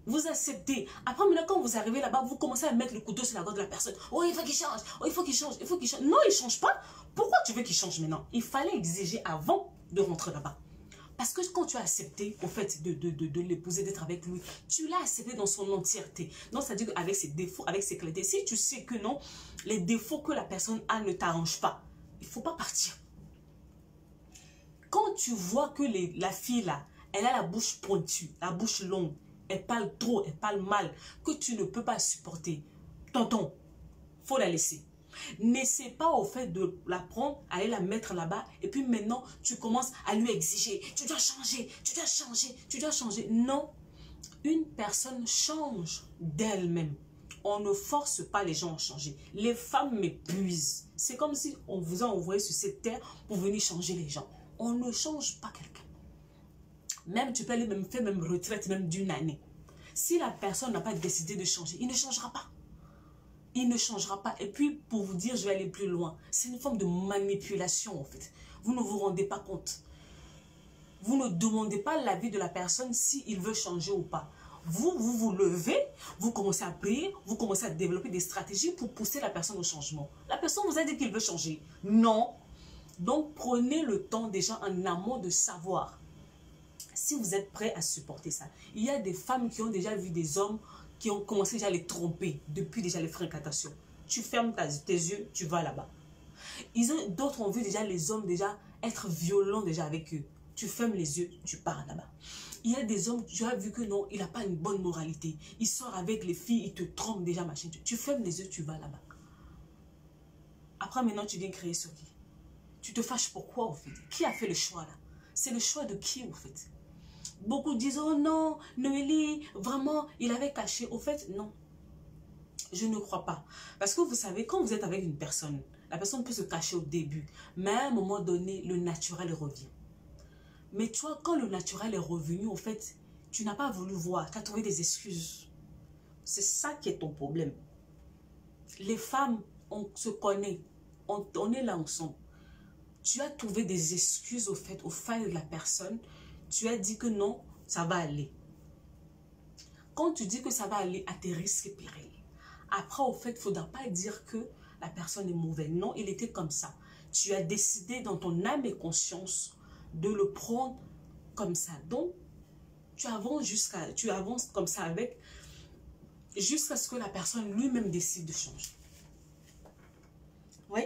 [SPEAKER 1] Vous acceptez. Après, maintenant, quand vous arrivez là-bas, vous commencez à mettre le couteau sur la gorge de la personne. Oh, il faut qu'il change. Oh, il faut qu'il change. Il faut qu'il change. Non, il ne change pas. Pourquoi tu veux qu'il change maintenant? Il fallait exiger avant de rentrer là-bas. Parce que quand tu as accepté, au fait, de l'épouser, d'être avec lui, tu l'as accepté dans son entièreté. Donc, c'est-à-dire avec ses défauts, avec ses qualités. Si tu sais que non, les défauts que la personne a ne t'arrangent pas, il ne faut pas partir. Quand tu vois que la fille là, elle a la bouche pointue, la bouche longue, elle parle trop, elle parle mal, que tu ne peux pas supporter, tonton, il faut la laisser. N'essaie pas au fait de la prendre, aller la mettre là-bas et puis maintenant tu commences à lui exiger. Tu dois changer, tu dois changer, tu dois changer. Non, une personne change d'elle-même. On ne force pas les gens à changer. Les femmes m'épuisent. C'est comme si on vous a envoyé sur cette terre pour venir changer les gens. On ne change pas quelqu'un. Même tu peux aller faire même retraite même d'une année. Si la personne n'a pas décidé de changer, il ne changera pas. Il ne changera pas. Et puis, pour vous dire, je vais aller plus loin. C'est une forme de manipulation, en fait. Vous ne vous rendez pas compte. Vous ne demandez pas l'avis de la personne s'il veut changer ou pas. Vous levez, vous commencez à prier, vous commencez à développer des stratégies pour pousser la personne au changement. La personne vous a dit qu'il veut changer. Non. Donc, prenez le temps déjà en amont de savoir si vous êtes prêt à supporter ça. Il y a des femmes qui ont déjà vu des hommes qui ont commencé déjà à les tromper depuis déjà les fréquentations. Tu fermes tes yeux, tu vas là-bas. D'autres ont vu déjà les hommes déjà être violents déjà avec eux. Tu fermes les yeux, tu pars là-bas. Il y a des hommes, tu as vu que non, il n'a pas une bonne moralité. Il sort avec les filles, il te trompe déjà, machin. Tu fermes les yeux, tu vas là-bas. Après, maintenant, tu viens créer sur qui? Tu te fâches pourquoi, au fait? Qui a fait le choix là? C'est le choix de qui, au fait? Beaucoup disent, oh non, Noélie, vraiment, il avait caché. Au fait, non. Je ne crois pas. Parce que vous savez, quand vous êtes avec une personne, la personne peut se cacher au début. Mais à un moment donné, le naturel revient. Mais toi, quand le naturel est revenu, au fait, tu n'as pas voulu voir. Tu as trouvé des excuses. C'est ça qui est ton problème. Les femmes, on se connaît. On est là ensemble. Tu as trouvé des excuses au fait, au failles de la personne. Tu as dit que non, ça va aller. Quand tu dis que ça va aller à tes risques et périls, après, au fait, il ne faudra pas dire que la personne est mauvaise. Non, il était comme ça. Tu as décidé dans ton âme et conscience de le prendre comme ça. Donc, tu avances comme ça avec, jusqu'à ce que la personne lui-même décide de changer. Oui.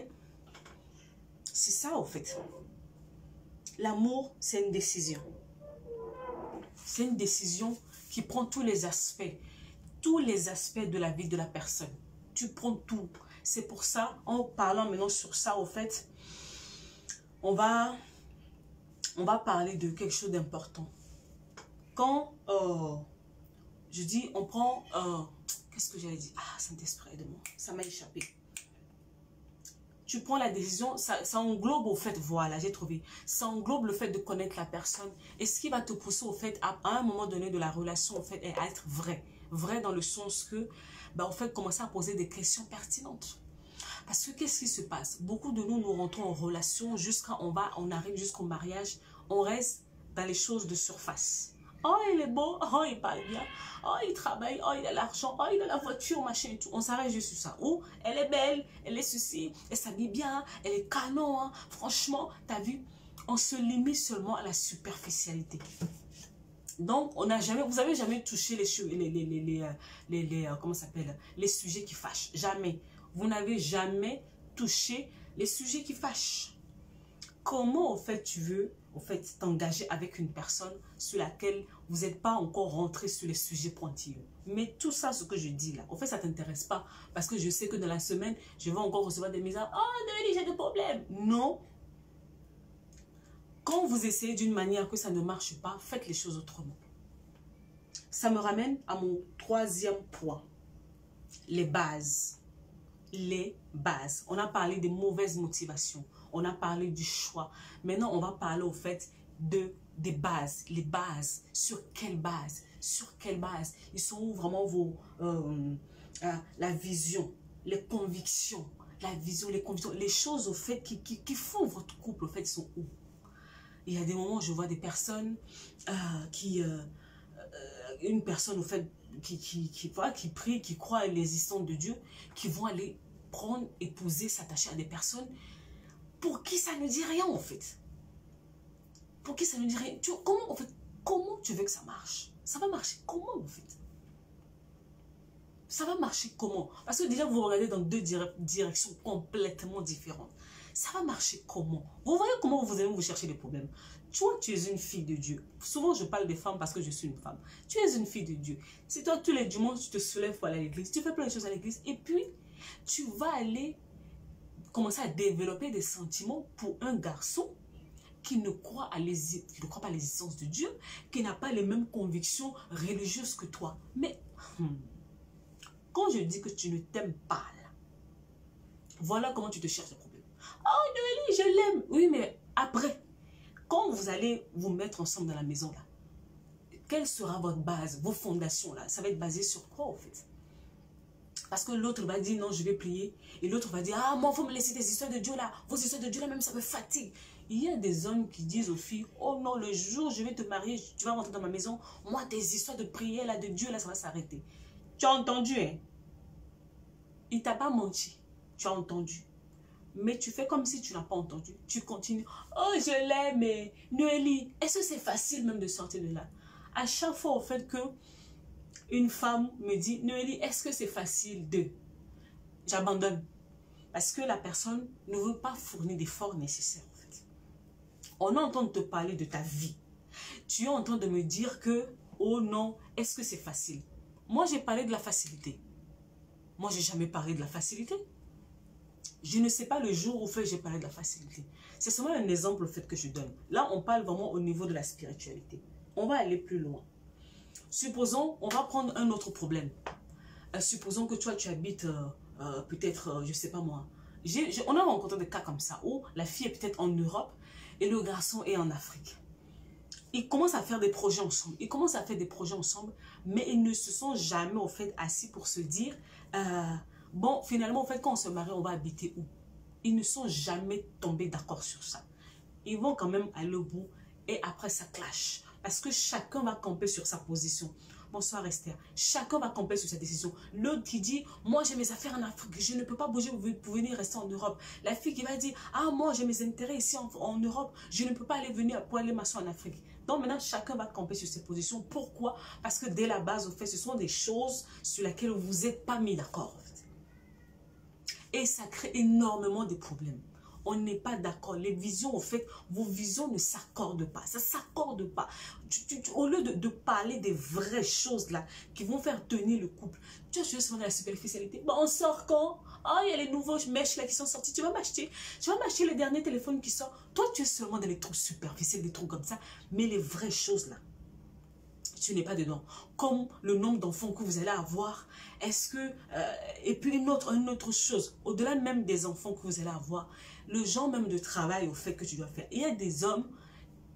[SPEAKER 1] C'est ça, au fait. L'amour, c'est une décision. C'est une décision qui prend tous les aspects de la vie de la personne. Tu prends tout. C'est pour ça, en parlant maintenant sur ça, au fait, on va parler de quelque chose d'important. Quand je dis, on prend, qu'est-ce que j'allais dire? Ah, Saint-Esprit, aide-moi, ça m'a échappé. Tu prends la décision, ça englobe au fait, voilà, j'ai trouvé, ça englobe le fait de connaître la personne. Et ce qui va te pousser au fait, à un moment donné de la relation, au fait, est à être vrai. Vrai dans le sens que, en fait, commencer à poser des questions pertinentes. Parce que qu'est-ce qui se passe? Beaucoup de nous rentrons en relation jusqu'à, on arrive jusqu'au mariage, on reste dans les choses de surface. Oh, il est beau, oh, il parle bien, oh, il travaille, oh, il a l'argent, oh, il a la voiture, machin et tout. On s'arrête juste sur ça. Ou, elle est belle, elle est ceci, elle s'habille bien, elle est canon, hein. Franchement, t'as vu, on se limite seulement à la superficialité. Donc, vous n'avez jamais touché comment ça s'appelle, les sujets qui fâchent. Jamais. Vous n'avez jamais touché les sujets qui fâchent. Comment, en fait, tu veux, au fait, t'engager avec une personne sur laquelle vous n'êtes pas encore rentré sur les sujets pointilleux. Mais tout ça, ce que je dis là, au fait, ça ne t'intéresse pas. Parce que je sais que dans la semaine, je vais encore recevoir des messages. Oh, Noélie, j'ai des problèmes. Non. Quand vous essayez d'une manière que ça ne marche pas, faites les choses autrement. Ça me ramène à mon troisième point. Les bases. Les bases. On a parlé des mauvaises motivations. On a parlé du choix. Maintenant, on va parler au fait des bases. Les bases. Sur quelle base? Sur quelle base? Ils sont où vraiment vos... la vision, les convictions. La vision, les convictions. Les choses au fait qui font votre couple, au fait, sont où? Il y a des moments où je vois des personnes une personne au fait qui prie, qui croit à l'existence de Dieu, qui vont aller prendre, épouser, s'attacher à des personnes pour qui ça ne dit rien en fait. Pour qui ça ne dit rien. Comment tu veux que ça marche? Ça va marcher comment en fait? Ça va marcher comment? Parce que déjà vous regardez dans deux directions complètement différentes. Ça va marcher comment? Vous voyez comment vous allez vous chercher des problèmes. Toi, tu es une fille de Dieu. Souvent, je parle des femmes parce que je suis une femme. Tu es une fille de Dieu. Si toi, tous les dimanches, tu te soulèves pour aller à l'église, tu fais plein de choses à l'église, et puis, tu vas aller commencer à développer des sentiments pour un garçon qui ne croit pas à l'existence de Dieu, qui n'a pas les mêmes convictions religieuses que toi. Mais, quand je dis que tu ne t'aimes pas, là, voilà comment tu te cherches le problème. Oh, Noélie, je l'aime. Oui, mais après, quand vous allez vous mettre ensemble dans la maison, là, quelle sera votre base, vos fondations, là? Ça va être basé sur quoi, en fait? Parce que l'autre va dire, non, je vais prier. Et l'autre va dire, ah, moi, il faut me laisser des histoires de Dieu, là. Vos histoires de Dieu, là, même, ça me fatigue. Il y a des hommes qui disent aux filles, oh non, le jour où je vais te marier, tu vas rentrer dans ma maison, moi, des histoires de prière, là, de Dieu, là, ça va s'arrêter. Tu as entendu, hein? Il t'a pas menti. Tu as entendu. Mais tu fais comme si tu n'as pas entendu. Tu continues. Oh, je l'aime, mais Noélie, est-ce que c'est facile même de sortir de là? À chaque fois, au fait que une femme me dit, Noélie, est-ce que c'est facile de... J'abandonne. Parce que la personne ne veut pas fournir d'efforts nécessaires, en fait. On entend te parler de ta vie. Tu es en train de me dire que, oh non, est-ce que c'est facile? Moi, j'ai parlé de la facilité. Moi, j'ai jamais parlé de la facilité. Je ne sais pas le jour où j'ai parlé de la facilité. C'est seulement un exemple au fait que je donne. Là, on parle vraiment au niveau de la spiritualité. On va aller plus loin. Supposons, on va prendre un autre problème. Supposons que toi, tu habites peut-être, je ne sais pas moi. On a rencontré des cas comme ça où la fille est peut-être en Europe et le garçon est en Afrique. Ils commencent à faire des projets ensemble. Ils commencent à faire des projets ensemble, mais ils ne se sont jamais au fait assis pour se dire... bon, finalement, en fait, quand on se marie, on va habiter où? Ils ne sont jamais tombés d'accord sur ça. Ils vont quand même aller au bout et après, ça clash. Parce que chacun va camper sur sa position. Bonsoir Esther. Chacun va camper sur sa décision. L'autre qui dit, moi j'ai mes affaires en Afrique, je ne peux pas bouger pour venir rester en Europe. La fille qui va dire, ah moi j'ai mes intérêts ici en Europe, je ne peux pas aller venir pour aller m'asseoir en Afrique. Donc maintenant, chacun va camper sur ses positions. Pourquoi? Parce que dès la base, au fait, ce sont des choses sur lesquelles vous n'êtes pas mis d'accord. Et ça crée énormément de problèmes. On n'est pas d'accord. Les visions, au fait, vos visions ne s'accordent pas. Ça ne s'accorde pas. Au lieu de parler des vraies choses là, qui vont faire tenir le couple, tu es seulement dans la superficialité. Bon, on sort quand? Oh, il y a les nouveaux mèches là qui sont sortis. Tu vas m'acheter le dernier téléphone qui sort. Toi, tu es seulement dans les trucs superficiels, des trucs comme ça. Mais les vraies choses là, tu n'es pas dedans. Comme le nombre d'enfants que vous allez avoir. Est-ce que... et puis une autre chose. Au-delà même des enfants que vous allez avoir. Le genre même de travail au fait que tu dois faire. Il y a des hommes,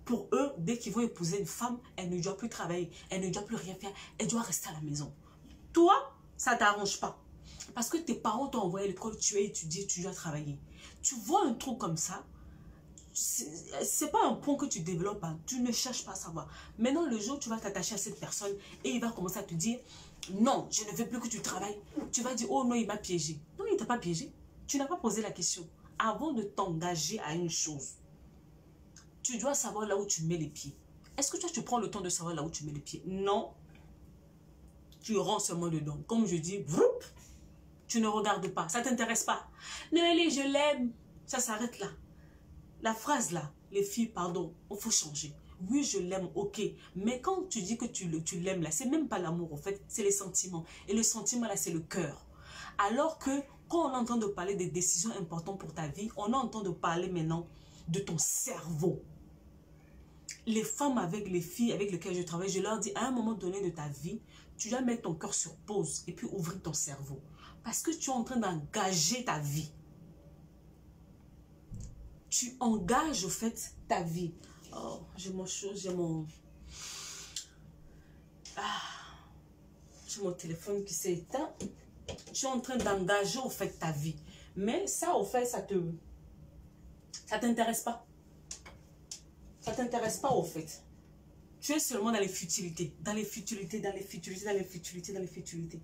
[SPEAKER 1] pour eux, dès qu'ils vont épouser une femme, elle ne doit plus travailler. Elle ne doit plus rien faire. Elle doit rester à la maison. Toi, ça ne t'arrange pas. Parce que tes parents t'ont envoyé à l'école, tu as étudié, tu dois travailler. Tu vois un truc comme ça, c'est pas un point que tu développes, hein. Tu ne cherches pas à savoir. Maintenant, le jour où tu vas t'attacher à cette personne et il va commencer à te dire, non, je ne veux plus que tu travailles. Tu vas dire, oh non, il m'a piégé. Non, il ne t'a pas piégé. Tu n'as pas posé la question. Avant de t'engager à une chose, tu dois savoir là où tu mets les pieds. Est-ce que toi, tu prends le temps de savoir là où tu mets les pieds? Non. Tu rentres seulement dedans. Comme je dis, vroup, tu ne regardes pas. Ça ne t'intéresse pas. Noélie, je l'aime. Ça s'arrête là. La phrase là, les filles, pardon, il faut changer. Oui, je l'aime, ok. Mais quand tu dis que tu l'aimes là, c'est même pas l'amour en fait, c'est les sentiments. Et le sentiment là, c'est le cœur. Alors que quand on entend de parler des décisions importantes pour ta vie, on entend de parler maintenant de ton cerveau. Les femmes avec les filles avec lesquelles je travaille, je leur dis à un moment donné de ta vie, tu dois mettre ton cœur sur pause et puis ouvrir ton cerveau. Parce que tu es en train d'engager ta vie. Tu engages au fait ta vie. Oh, j'ai mon chose, j'ai mon téléphone qui s'est éteint. Tu es en train d'engager au fait ta vie. Mais ça, au fait, ça t'intéresse pas. Ça t'intéresse pas, au fait. Tu es seulement dans les futilités. Dans les futilités, dans les futilités, dans les futilités, dans les futilités.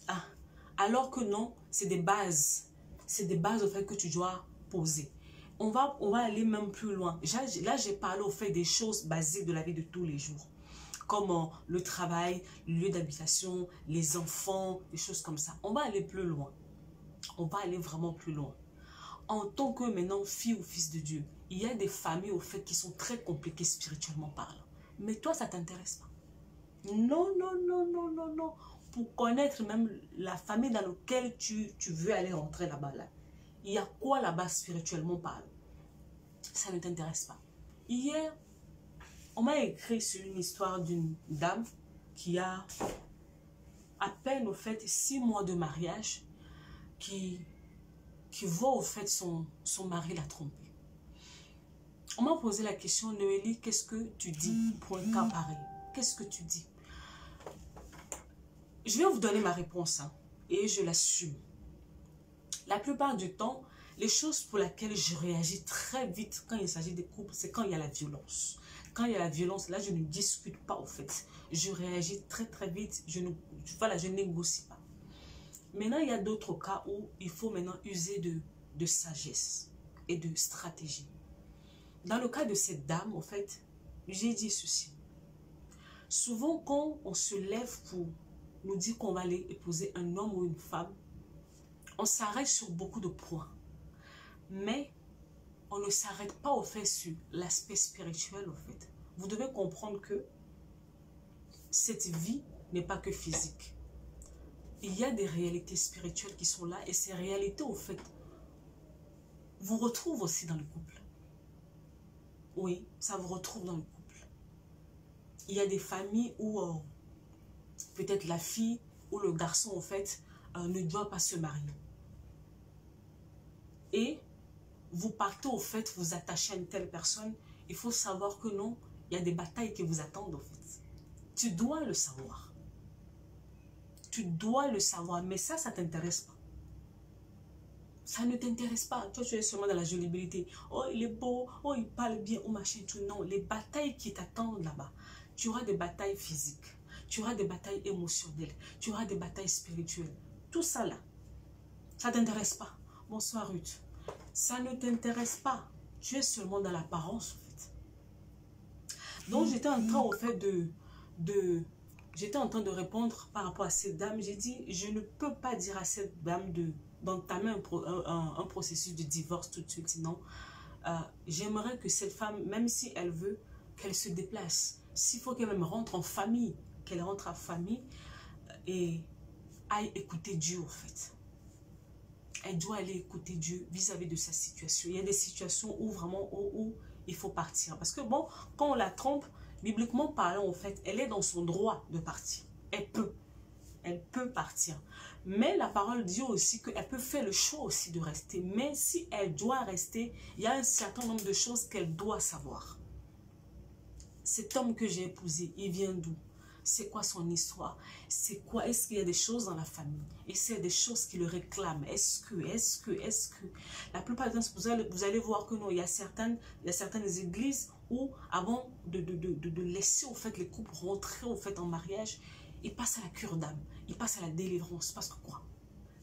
[SPEAKER 1] Ah, alors que non, c'est des bases. C'est des bases, au fait, que tu dois poser. On va aller même plus loin. Là, j'ai parlé, au fait, des choses basiques de la vie de tous les jours. Comme le travail, le lieu d'habitation, les enfants, des choses comme ça. On va aller plus loin. On va aller vraiment plus loin. En tant que maintenant fille ou fils de Dieu, il y a des familles au fait qui sont très compliquées spirituellement parlant. Mais toi, ça ne t'intéresse pas. Non, non, non, non, non, non. Pour connaître même la famille dans laquelle tu veux aller rentrer là-bas. Là. Il y a quoi là-bas spirituellement parlant? Ça ne t'intéresse pas. Hier, on m'a écrit sur une histoire d'une dame qui a à peine au fait 6 mois de mariage qui voit au fait son mari la tromper. On m'a posé la question, Noélie, qu'est-ce que tu dis pour un cas pareil? Qu'est-ce que tu dis? Je vais vous donner ma réponse hein, et je l'assume. La plupart du temps, les choses pour lesquelles je réagis très vite quand il s'agit des couples, c'est quand il y a la violence. Quand il y a la violence, là, je ne discute pas au fait. Je réagis très très vite, je ne négocie pas. Maintenant, il y a d'autres cas où il faut maintenant user de sagesse et de stratégie. Dans le cas de cette dame, en fait, j'ai dit ceci. Souvent, quand on se lève pour nous dire qu'on va aller épouser un homme ou une femme, on s'arrête sur beaucoup de points. Mais on ne s'arrête pas au fait sur l'aspect spirituel, au fait. Vous devez comprendre que cette vie n'est pas que physique. Il y a des réalités spirituelles qui sont là et ces réalités, au fait, vous retrouvent aussi dans le couple. Oui, ça vous retrouve dans le couple. Il y a des familles où peut-être la fille ou le garçon, en fait, ne doit pas se marier. Et vous partez, au fait, vous attachez à une telle personne, il faut savoir que non, il y a des batailles qui vous attendent, au fait. Tu dois le savoir. Tu dois le savoir, mais ça ne t'intéresse pas. Ça ne t'intéresse pas. Toi, tu es seulement dans la jolibilité. Oh, il est beau. Oh, il parle bien. Oh, machin, tout. Non, les batailles qui t'attendent là-bas. Tu auras des batailles physiques. Tu auras des batailles émotionnelles. Tu auras des batailles spirituelles. Tout ça là, ça ne t'intéresse pas. Bonsoir, Ruth. Ça ne t'intéresse pas. Tu es seulement dans l'apparence, en fait. Donc, j'étais en train, au fait, j'étais en train de répondre par rapport à cette dame. J'ai dit, je ne peux pas dire à cette dame d'entamer un processus de divorce tout de suite. Non. J'aimerais que cette femme, même si elle veut, qu'elle se déplace. S'il faut qu'elle même rentre en famille, qu'elle rentre en famille et aille écouter Dieu, en fait. Elle doit aller écouter Dieu vis-à-vis de sa situation. Il y a des situations où vraiment où il faut partir. Parce que bon, quand on la trompe, bibliquement parlant, en fait, elle est dans son droit de partir. Elle peut partir. Mais la parole dit aussi qu'elle peut faire le choix aussi de rester. Mais si elle doit rester, il y a un certain nombre de choses qu'elle doit savoir. Cet homme que j'ai épousé, il vient d'où? C'est quoi son histoire? C'est quoi? Est-ce qu'il y a des choses dans la famille? Est-ce qu'il y a des choses qui le réclament? Est-ce que? La plupart du temps, vous allez voir que non, il y a certaines églises où, avant de laisser au fait les couples rentrer au fait en mariage, ils passent à la cure d'âme, ils passent à la délivrance. Parce que quoi?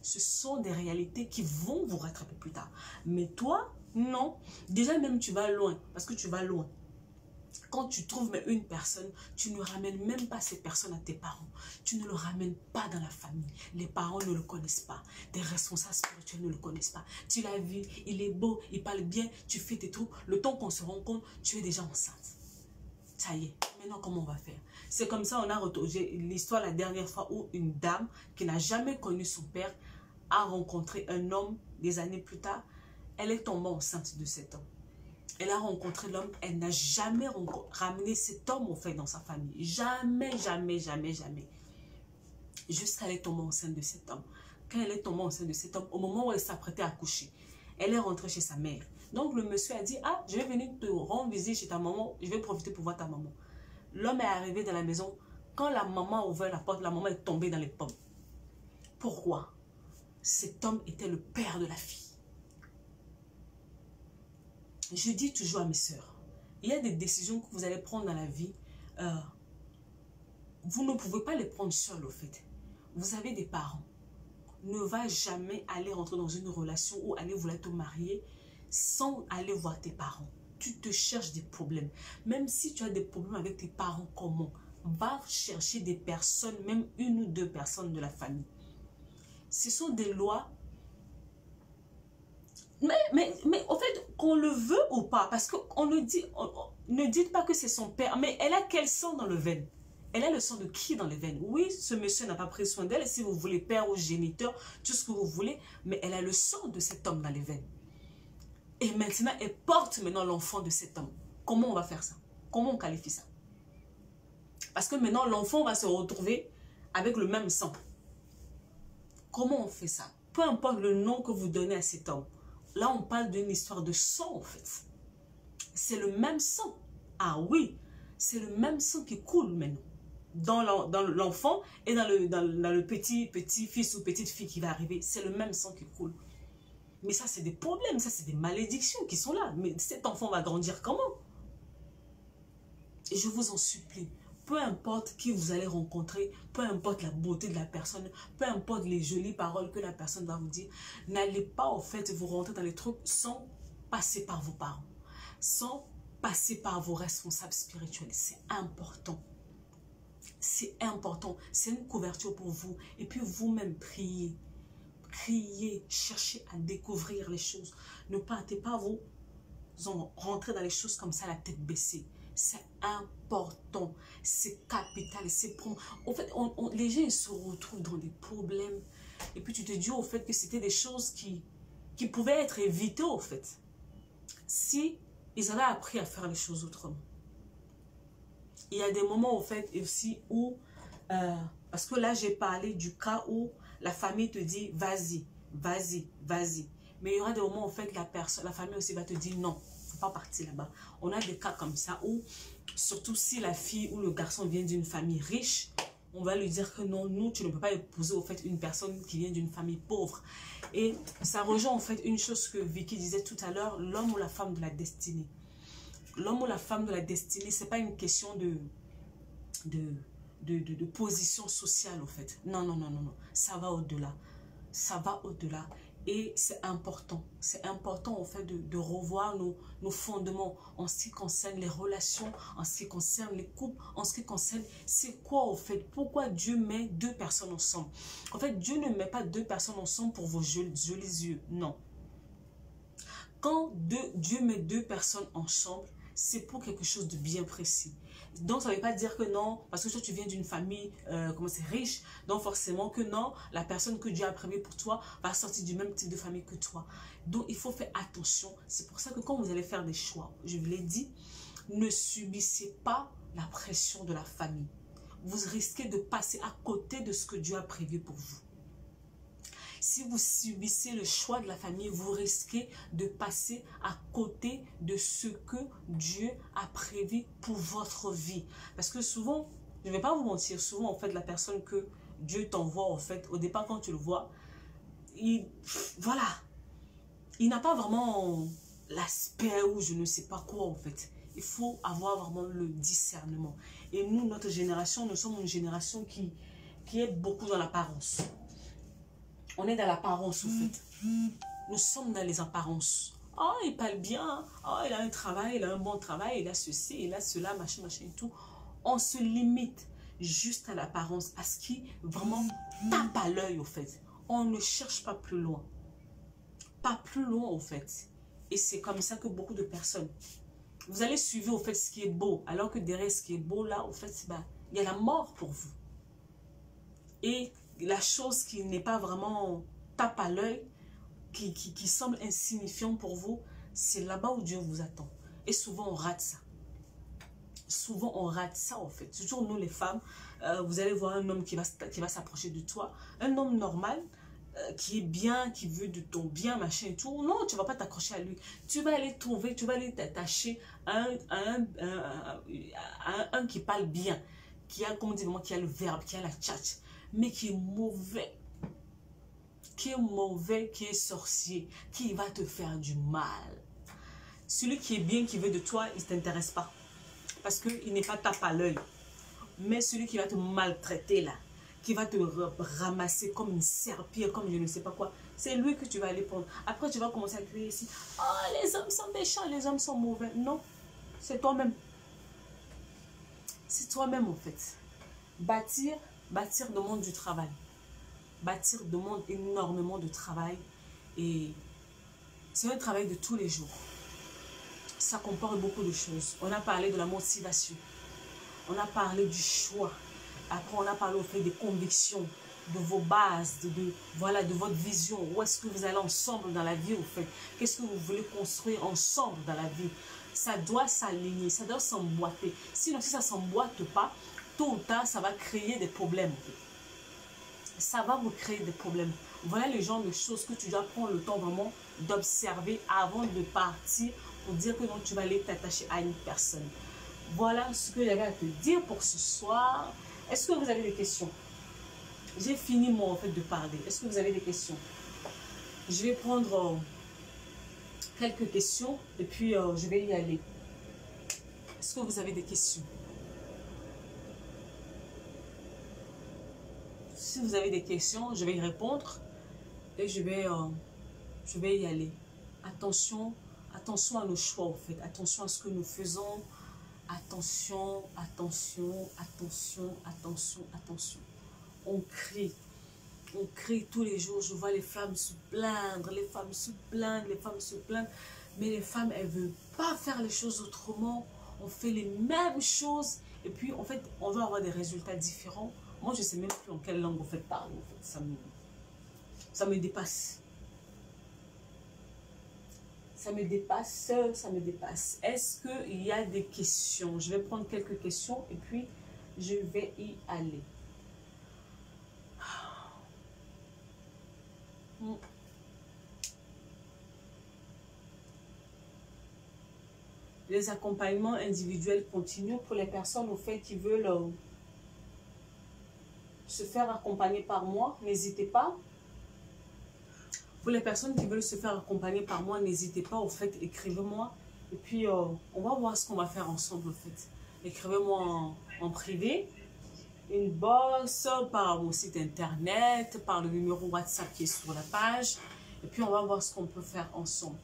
[SPEAKER 1] Ce sont des réalités qui vont vous rattraper plus tard. Mais toi, non. Déjà même tu vas loin, parce que tu vas loin. Quand tu trouves une personne, tu ne ramènes même pas cette personne à tes parents. Tu ne le ramènes pas dans la famille. Les parents ne le connaissent pas. Tes responsables spirituels ne le connaissent pas. Tu l'as vu, il est beau, il parle bien, tu fais tes trucs. Le temps qu'on se rend compte, tu es déjà enceinte. Ça y est, maintenant comment on va faire? C'est comme ça, on a retrouvé l'histoire la dernière fois où une dame qui n'a jamais connu son père a rencontré un homme des années plus tard. Elle est tombée enceinte de cet homme. Elle a rencontré l'homme, elle n'a jamais ramené cet homme, en fait, dans sa famille. Jamais, jamais, jamais, jamais. Jusqu'à elle est tombée enceinte de cet homme. Quand elle est tombée enceinte de cet homme, au moment où elle s'apprêtait à coucher, elle est rentrée chez sa mère. Donc, le monsieur a dit, ah, je vais venir te rendre visite chez ta maman, je vais profiter pour voir ta maman. L'homme est arrivé dans la maison. Quand la maman a ouvert la porte, la maman est tombée dans les pommes. Pourquoi? Cet homme était le père de la fille. Je dis toujours à mes sœurs, il y a des décisions que vous allez prendre dans la vie, vous ne pouvez pas les prendre seules au fait. Vous avez des parents. Ne va jamais aller rentrer dans une relation ou aller vouloir te marier sans aller voir tes parents. Tu te cherches des problèmes. Même si tu as des problèmes avec tes parents, comment? Va chercher des personnes, même une ou deux personnes de la famille. Ce sont des lois. Mais au fait, qu'on le veut ou pas, parce qu'on ne dit, ne dites pas que c'est son père, mais elle a quel sang dans le veine? Elle a le sang de qui dans les veines? Oui, ce monsieur n'a pas pris soin d'elle, si vous voulez, père ou géniteur, tout ce que vous voulez, mais elle a le sang de cet homme dans les veines. Et maintenant, elle porte maintenant l'enfant de cet homme. Comment on va faire ça? Comment on qualifie ça? Parce que maintenant, l'enfant va se retrouver avec le même sang. Comment on fait ça? Peu importe le nom que vous donnez à cet homme. Là, on parle d'une histoire de sang, en fait. C'est le même sang. Ah oui, c'est le même sang qui coule maintenant. Dans l'enfant et dans le petit-fils ou petite-fille qui va arriver. C'est le même sang qui coule. Mais ça, c'est des problèmes, ça, c'est des malédictions qui sont là. Mais cet enfant va grandir comment? Et je vous en supplie, peu importe qui vous allez rencontrer, peu importe la beauté de la personne, peu importe les jolies paroles que la personne va vous dire, n'allez pas en fait vous rentrer dans les trucs sans passer par vos parents, sans passer par vos responsables spirituels. C'est important. C'est important. C'est une couverture pour vous. Et puis vous-même, priez. Priez, cherchez à découvrir les choses. Ne partez pas vous rentrer dans les choses comme ça, la tête baissée. C'est important, c'est capital, c'est pour... En fait, les gens ils se retrouvent dans des problèmes. Et puis tu te dis au fait que c'était des choses qui pouvaient être évitées au fait. Si ils avaient appris à faire les choses autrement. Il y a des moments au fait aussi où... parce que là j'ai parlé du cas où la famille te dit vas-y, vas-y, vas-y. Mais il y aura des moments où en fait la famille aussi va te dire non. Pas partir là-bas. On a des cas comme ça où, surtout si la fille ou le garçon vient d'une famille riche, on va lui dire que non, nous, tu ne peux pas épouser au fait une personne qui vient d'une famille pauvre. Et ça rejoint en fait une chose que Vicky disait tout à l'heure, l'homme ou la femme de la destinée. L'homme ou la femme de la destinée, c'est pas une question de position sociale, au fait. Non, non, non, non, non. Ça va au-delà. Ça va au-delà. Et c'est important en fait de revoir nos fondements en ce qui concerne les relations, en ce qui concerne les couples, en ce qui concerne c'est quoi en fait, pourquoi Dieu met deux personnes ensemble. En fait, Dieu ne met pas deux personnes ensemble pour vos jolis yeux, non. Quand Dieu met deux personnes ensemble, c'est pour quelque chose de bien précis. Donc, ça ne veut pas dire que non, parce que toi, tu viens d'une famille, comment c'est, riche, donc forcément que non, la personne que Dieu a prévue pour toi va sortir du même type de famille que toi. Donc, il faut faire attention. C'est pour ça que quand vous allez faire des choix, je vous l'ai dit, ne subissez pas la pression de la famille. Vous risquez de passer à côté de ce que Dieu a prévu pour vous. Si vous subissez le choix de la famille, vous risquez de passer à côté de ce que Dieu a prévu pour votre vie. Parce que souvent, je ne vais pas vous mentir, souvent en fait la personne que Dieu t'envoie en fait, au départ quand tu le vois, voilà, il n'a pas vraiment l'aspect ou je ne sais pas quoi en fait. Il faut avoir vraiment le discernement. Et nous, notre génération, nous sommes une génération qui est beaucoup dans l'apparence. On est dans l'apparence, en fait. Nous sommes dans les apparences. Oh, il parle bien. Oh, il a un travail, il a un bon travail, il a ceci, il a cela, machin, machin et tout. On se limite juste à l'apparence, à ce qui vraiment tape à l'œil, au fait. On ne cherche pas plus loin. Pas plus loin, au fait. Et c'est comme ça que beaucoup de personnes, vous allez suivre, au fait, ce qui est beau, alors que derrière ce qui est beau, là, au fait, bah, il y a la mort pour vous. Et la chose qui n'est pas vraiment tape à l'œil, qui semble insignifiant pour vous, c'est là-bas où Dieu vous attend. Et souvent, on rate ça. Souvent, on rate ça, en fait. Toujours nous, les femmes, vous allez voir un homme qui va s'approcher de toi. Un homme normal, qui est bien, qui veut de ton bien, machin et tout. Non, tu ne vas pas t'accrocher à lui. Tu vas aller trouver, tu vas aller t'attacher à un qui parle bien, qui a, comme on dit, qui a le verbe, qui a la tchatch, mais qui est mauvais. Qui est mauvais, qui est sorcier, qui va te faire du mal. Celui qui est bien, qui veut de toi, il ne t'intéresse pas. Parce qu'il n'est pas tape à l'œil. Mais celui qui va te maltraiter là, qui va te ramasser comme une serpillère, comme je ne sais pas quoi, c'est lui que tu vas aller prendre. Après, tu vas commencer à crier ici, oh, les hommes sont méchants, les hommes sont mauvais. Non, c'est toi-même. C'est toi-même en fait. Bâtir demande du travail. Bâtir demande énormément de travail et c'est un travail de tous les jours. Ça comporte beaucoup de choses. On a parlé de la motivation. On a parlé du choix. Après, on a parlé au fait des convictions, de vos bases, voilà, de votre vision. Où est-ce que vous allez ensemble dans la vie, au fait? Qu'est-ce que vous voulez construire ensemble dans la vie? Ça doit s'aligner, ça doit s'emboîter. Sinon, si ça ne s'emboîte pas, tôt ou tard, ça va créer des problèmes. Ça va vous créer des problèmes. Voilà le genre de choses que tu dois prendre le temps vraiment d'observer avant de partir pour dire que non, tu vas aller t'attacher à une personne. Voilà ce que j'avais à te dire pour ce soir. Est-ce que vous avez des questions? J'ai fini moi en fait de parler. Est-ce que vous avez des questions? Je vais prendre quelques questions et puis je vais y aller. Est-ce que vous avez des questions? Si vous avez des questions, je vais y répondre et je vais y aller. Attention, attention à nos choix en fait. Attention à ce que nous faisons. Attention, attention, attention, attention, attention. On crie tous les jours. Je vois les femmes se plaindre, les femmes se plaignent, les femmes se plaignent. Mais les femmes, elles ne veulent pas faire les choses autrement. On fait les mêmes choses et puis en fait, on va avoir des résultats différents. Moi, je ne sais même plus en quelle langue vous faites parler. En fait. Ça me dépasse. Ça me dépasse, ça me dépasse. Est-ce qu'il y a des questions? Je vais prendre quelques questions et puis je vais y aller. Les accompagnements individuels continuent pour les personnes au fait qui veulent se faire accompagner par moi. N'hésitez pas. Pour les personnes qui veulent se faire accompagner par moi, n'hésitez pas, au fait, écrivez-moi. Et puis, on va voir ce qu'on va faire ensemble, au fait. Écrivez-moi en privé, une box, par mon site internet, par le numéro WhatsApp qui est sur la page. Et puis, on va voir ce qu'on peut faire ensemble.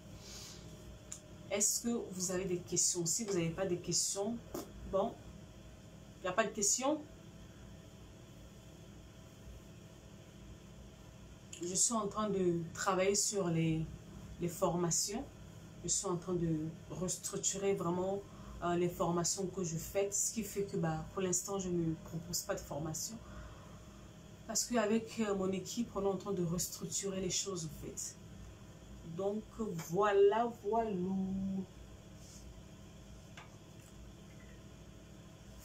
[SPEAKER 1] Est-ce que vous avez des questions? Si vous n'avez pas de questions, bon, il n'y a pas de questions? Je suis en train de travailler sur les formations. Je suis en train de restructurer vraiment les formations que je fais. Ce qui fait que pour l'instant, je ne propose pas de formation. Parce qu'avec mon équipe, on est en train de restructurer les choses en fait. Donc voilà, voilà.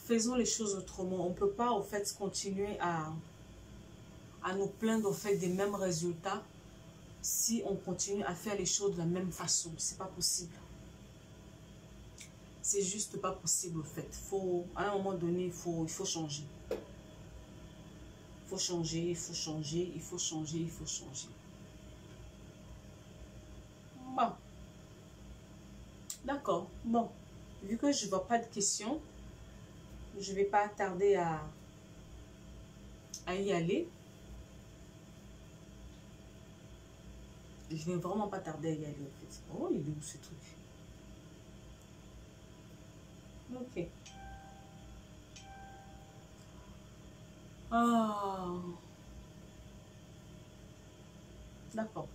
[SPEAKER 1] Faisons les choses autrement. On ne peut pas en fait continuer à nous plaindre au fait des mêmes résultats si on continue à faire les choses de la même façon. C'est pas possible. C'est juste pas possible au fait. À un moment donné, il faut changer. Il faut changer, il faut changer, il faut changer, il faut changer. Bon. D'accord. Bon. Vu que je ne vois pas de questions, je ne vais pas tarder à y aller. Je vais vraiment pas tarder à y aller, en fait. Oh, il est où ce truc? Ok. Ah, d'accord.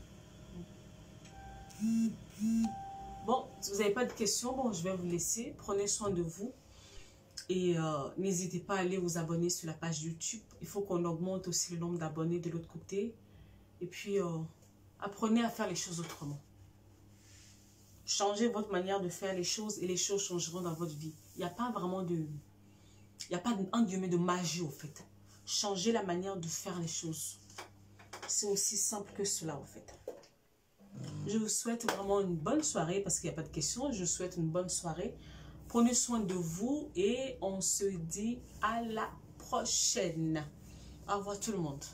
[SPEAKER 1] Bon, si vous n'avez pas de questions, bon, je vais vous laisser. Prenez soin de vous. Et n'hésitez pas à aller vous abonner sur la page YouTube. Il faut qu'on augmente aussi le nombre d'abonnés de l'autre côté. Et puis, apprenez à faire les choses autrement. Changez votre manière de faire les choses et les choses changeront dans votre vie. Il n'y a pas vraiment de... Il n'y a pas un guillemets de magie au fait. Changez la manière de faire les choses. C'est aussi simple que cela, en fait. Je vous souhaite vraiment une bonne soirée parce qu'il n'y a pas de questions. Je vous souhaite une bonne soirée. Prenez soin de vous et on se dit à la prochaine. Au revoir tout le monde.